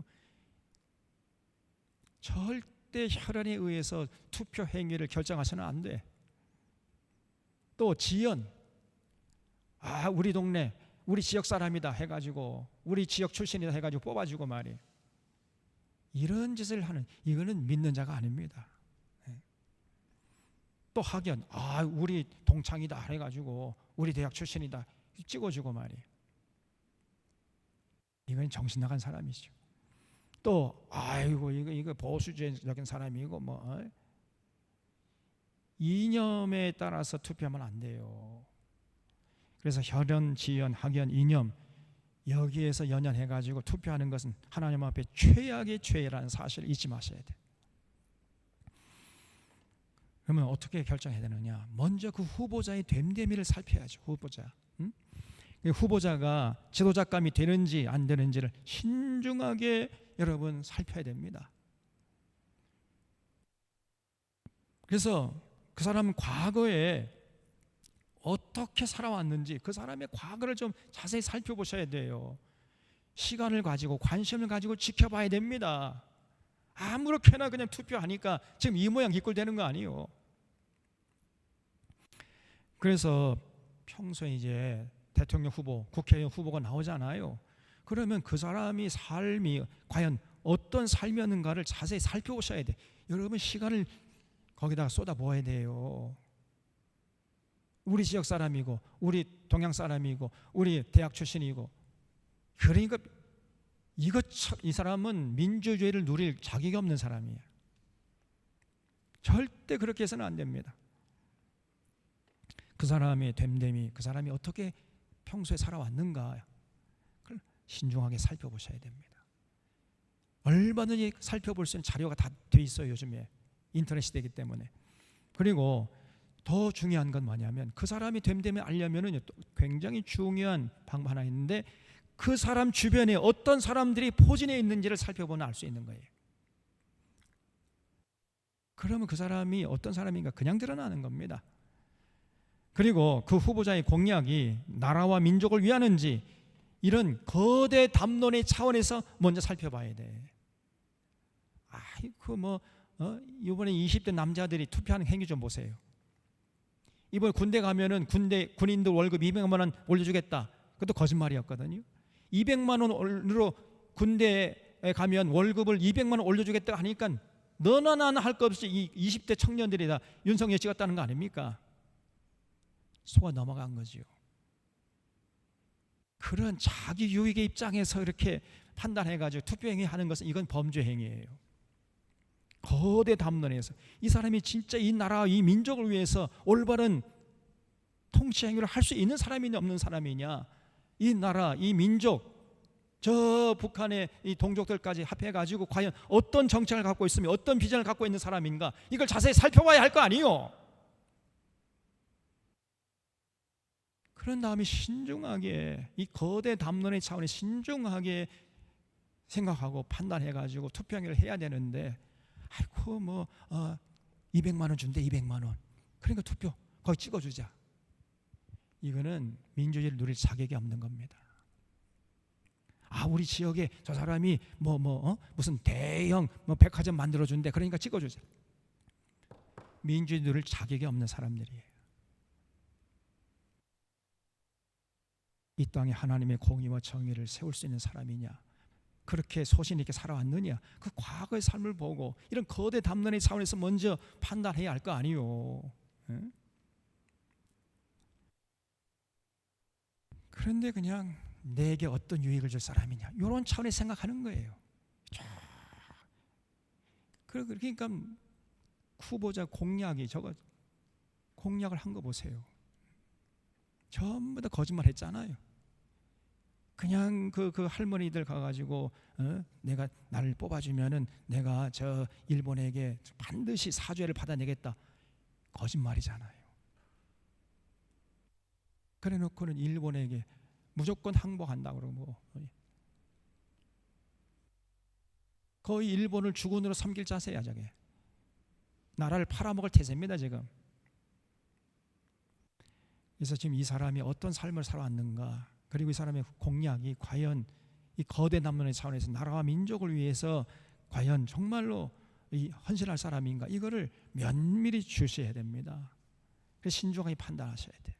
절대 혈연에 의해서 투표 행위를 결정하서는 안 돼. 또 지연, 우리 동네 우리 지역 사람이다 해가지고 우리 지역 출신이다 해가지고 뽑아주고 말이에요. 이런 짓을 하는 이거는 믿는 자가 아닙니다. 또 학연, 우리 동창이다 해가지고 우리 대학 출신이다 찍어주고 말이에요. 이건 정신 나간 사람이죠. 또 이거 보수적인 사람이고 이념에 따라서 투표하면 안 돼요. 그래서 혈연, 지연, 학연, 이념 여기에서 연연해가지고 투표하는 것은 하나님 앞에 최악의 죄라는 사실을 잊지 마셔야 돼. 그러면 어떻게 결정해야 되느냐? 먼저 그 후보자의 됨됨이를 살펴야죠. 후보자. 응? 후보자가 지도자감이 되는지 안 되는지를 신중하게 여러분 살펴야 됩니다. 그래서 그 사람은 과거에 어떻게 살아왔는지 그 사람의 과거를 좀 자세히 살펴보셔야 돼요. 시간을 가지고 관심을 가지고 지켜봐야 됩니다. 아무렇게나 그냥 투표하니까 지금 이 모양 이 꼴 되는 거 아니에요. 그래서 평소에 이제 대통령 후보, 국회의원 후보가 나오잖아요. 그러면 그 사람이 삶이 과연 어떤 삶이었는가를 자세히 살펴보셔야 돼. 여러분 시간을 거기다가 쏟아부어야 돼요. 우리 지역 사람이고 우리 동양 사람이고 우리 대학 출신이고, 그러니까 이 사람은 민주주의를 누릴 자격이 없는 사람이에요. 절대 그렇게 해서는 안 됩니다. 그 사람의 됨됨이, 그 사람이 어떻게 평소에 살아왔는가 그걸 신중하게 살펴보셔야 됩니다. 얼마든지 살펴볼 수 있는 자료가 다 돼 있어요. 요즘에 인터넷 시대이기 때문에. 그리고 더 중요한 건 뭐냐면 그 사람이 됨됨이 알려면은 굉장히 중요한 방법 하나 있는데, 그 사람 주변에 어떤 사람들이 포진해 있는지를 살펴보면 알 수 있는 거예요. 그러면 그 사람이 어떤 사람인가 그냥 드러나는 겁니다. 그리고 그 후보자의 공약이 나라와 민족을 위하는지 이런 거대 담론의 차원에서 먼저 살펴봐야 돼. 이번에 20대 남자들이 투표하는 행위 좀 보세요. 이번에 군대 가면은 군인들 월급 200만 원 올려주겠다. 그것도 거짓말이었거든요. 200만 원으로 군대에 가면 월급을 200만 원 올려주겠다 하니까 너나 나나 할 것 없이 이 20대 청년들이 다 윤석열 찍었다는 거 아닙니까? 속아 넘어간 거지요. 그런 자기 유익의 입장에서 이렇게 판단해가지고 투표행위 하는 것은 이건 범죄 행위예요. 거대 담론에서 이 사람이 진짜 이 나라, 이 민족을 위해서 올바른 통치 행위를 할 수 있는 사람이냐 없는 사람이냐, 이 나라, 이 민족, 저 북한의 이 동족들까지 합해가지고 과연 어떤 정책을 갖고 있으며 어떤 비전을 갖고 있는 사람인가, 이걸 자세히 살펴봐야 할 거 아니에요. 그런 다음에 신중하게 이 거대 담론의 차원에 신중하게 생각하고 판단해가지고 투표행위를 해야 되는데, 200만 원 준대, 200만 원. 그러니까 투표 거기 찍어주자. 이거는 민주주의를 누릴 자격이 없는 겁니다. 우리 지역에 저 사람이 무슨 대형 백화점 만들어준대, 그러니까 찍어주자. 민주주의 누릴 자격이 없는 사람들이에요. 이 땅에 하나님의 공의와 정의를 세울 수 있는 사람이냐, 그렇게 소신 있게 살아왔느냐, 그 과거의 삶을 보고 이런 거대 담론의 차원에서 먼저 판단해야 할 거 아니에요. 그런데 그냥 내게 어떤 유익을 줄 사람이냐, 이런 차원에서 생각하는 거예요. 그러니까 후보자 공약이 공약을 한 거 보세요. 전부 다 거짓말 했잖아요. 그냥 그 할머니들 가가지고 내가 나를 뽑아주면은 내가 저 일본에게 반드시 사죄를 받아내겠다. 거짓말이잖아요. 그래놓고는 일본에게 무조건 항복한다고 그러고 거의 일본을 주군으로 섬길 자세야. 저게 나라를 팔아먹을 태세입니다 지금. 그래서 지금 이 사람이 어떤 삶을 살아왔는가, 그리고 이 사람의 공약이 과연 이 거대 담론의 차원에서 나라와 민족을 위해서 과연 정말로 헌신할 사람인가, 이거를 면밀히 주시해야 됩니다. 그래서 신중하게 판단하셔야 돼요.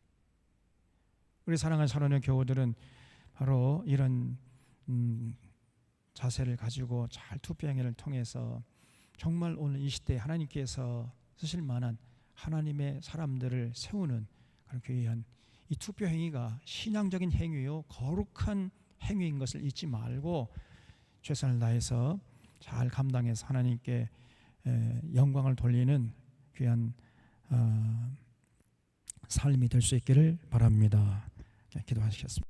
우리 사랑하는 사랑하는 교우들은 바로 이런 자세를 가지고 잘 투표행위를 통해서 정말 오늘 이 시대에 하나님께서 쓰실 만한 하나님의 사람들을 세우는 그런 귀한 이 투표행위가 신앙적인 행위요 거룩한 행위인 것을 잊지 말고 최선을 다해서 잘 감당해서 하나님께 영광을 돌리는 귀한 삶이 될 수 있기를 바랍니다. 기도하시겠습니다.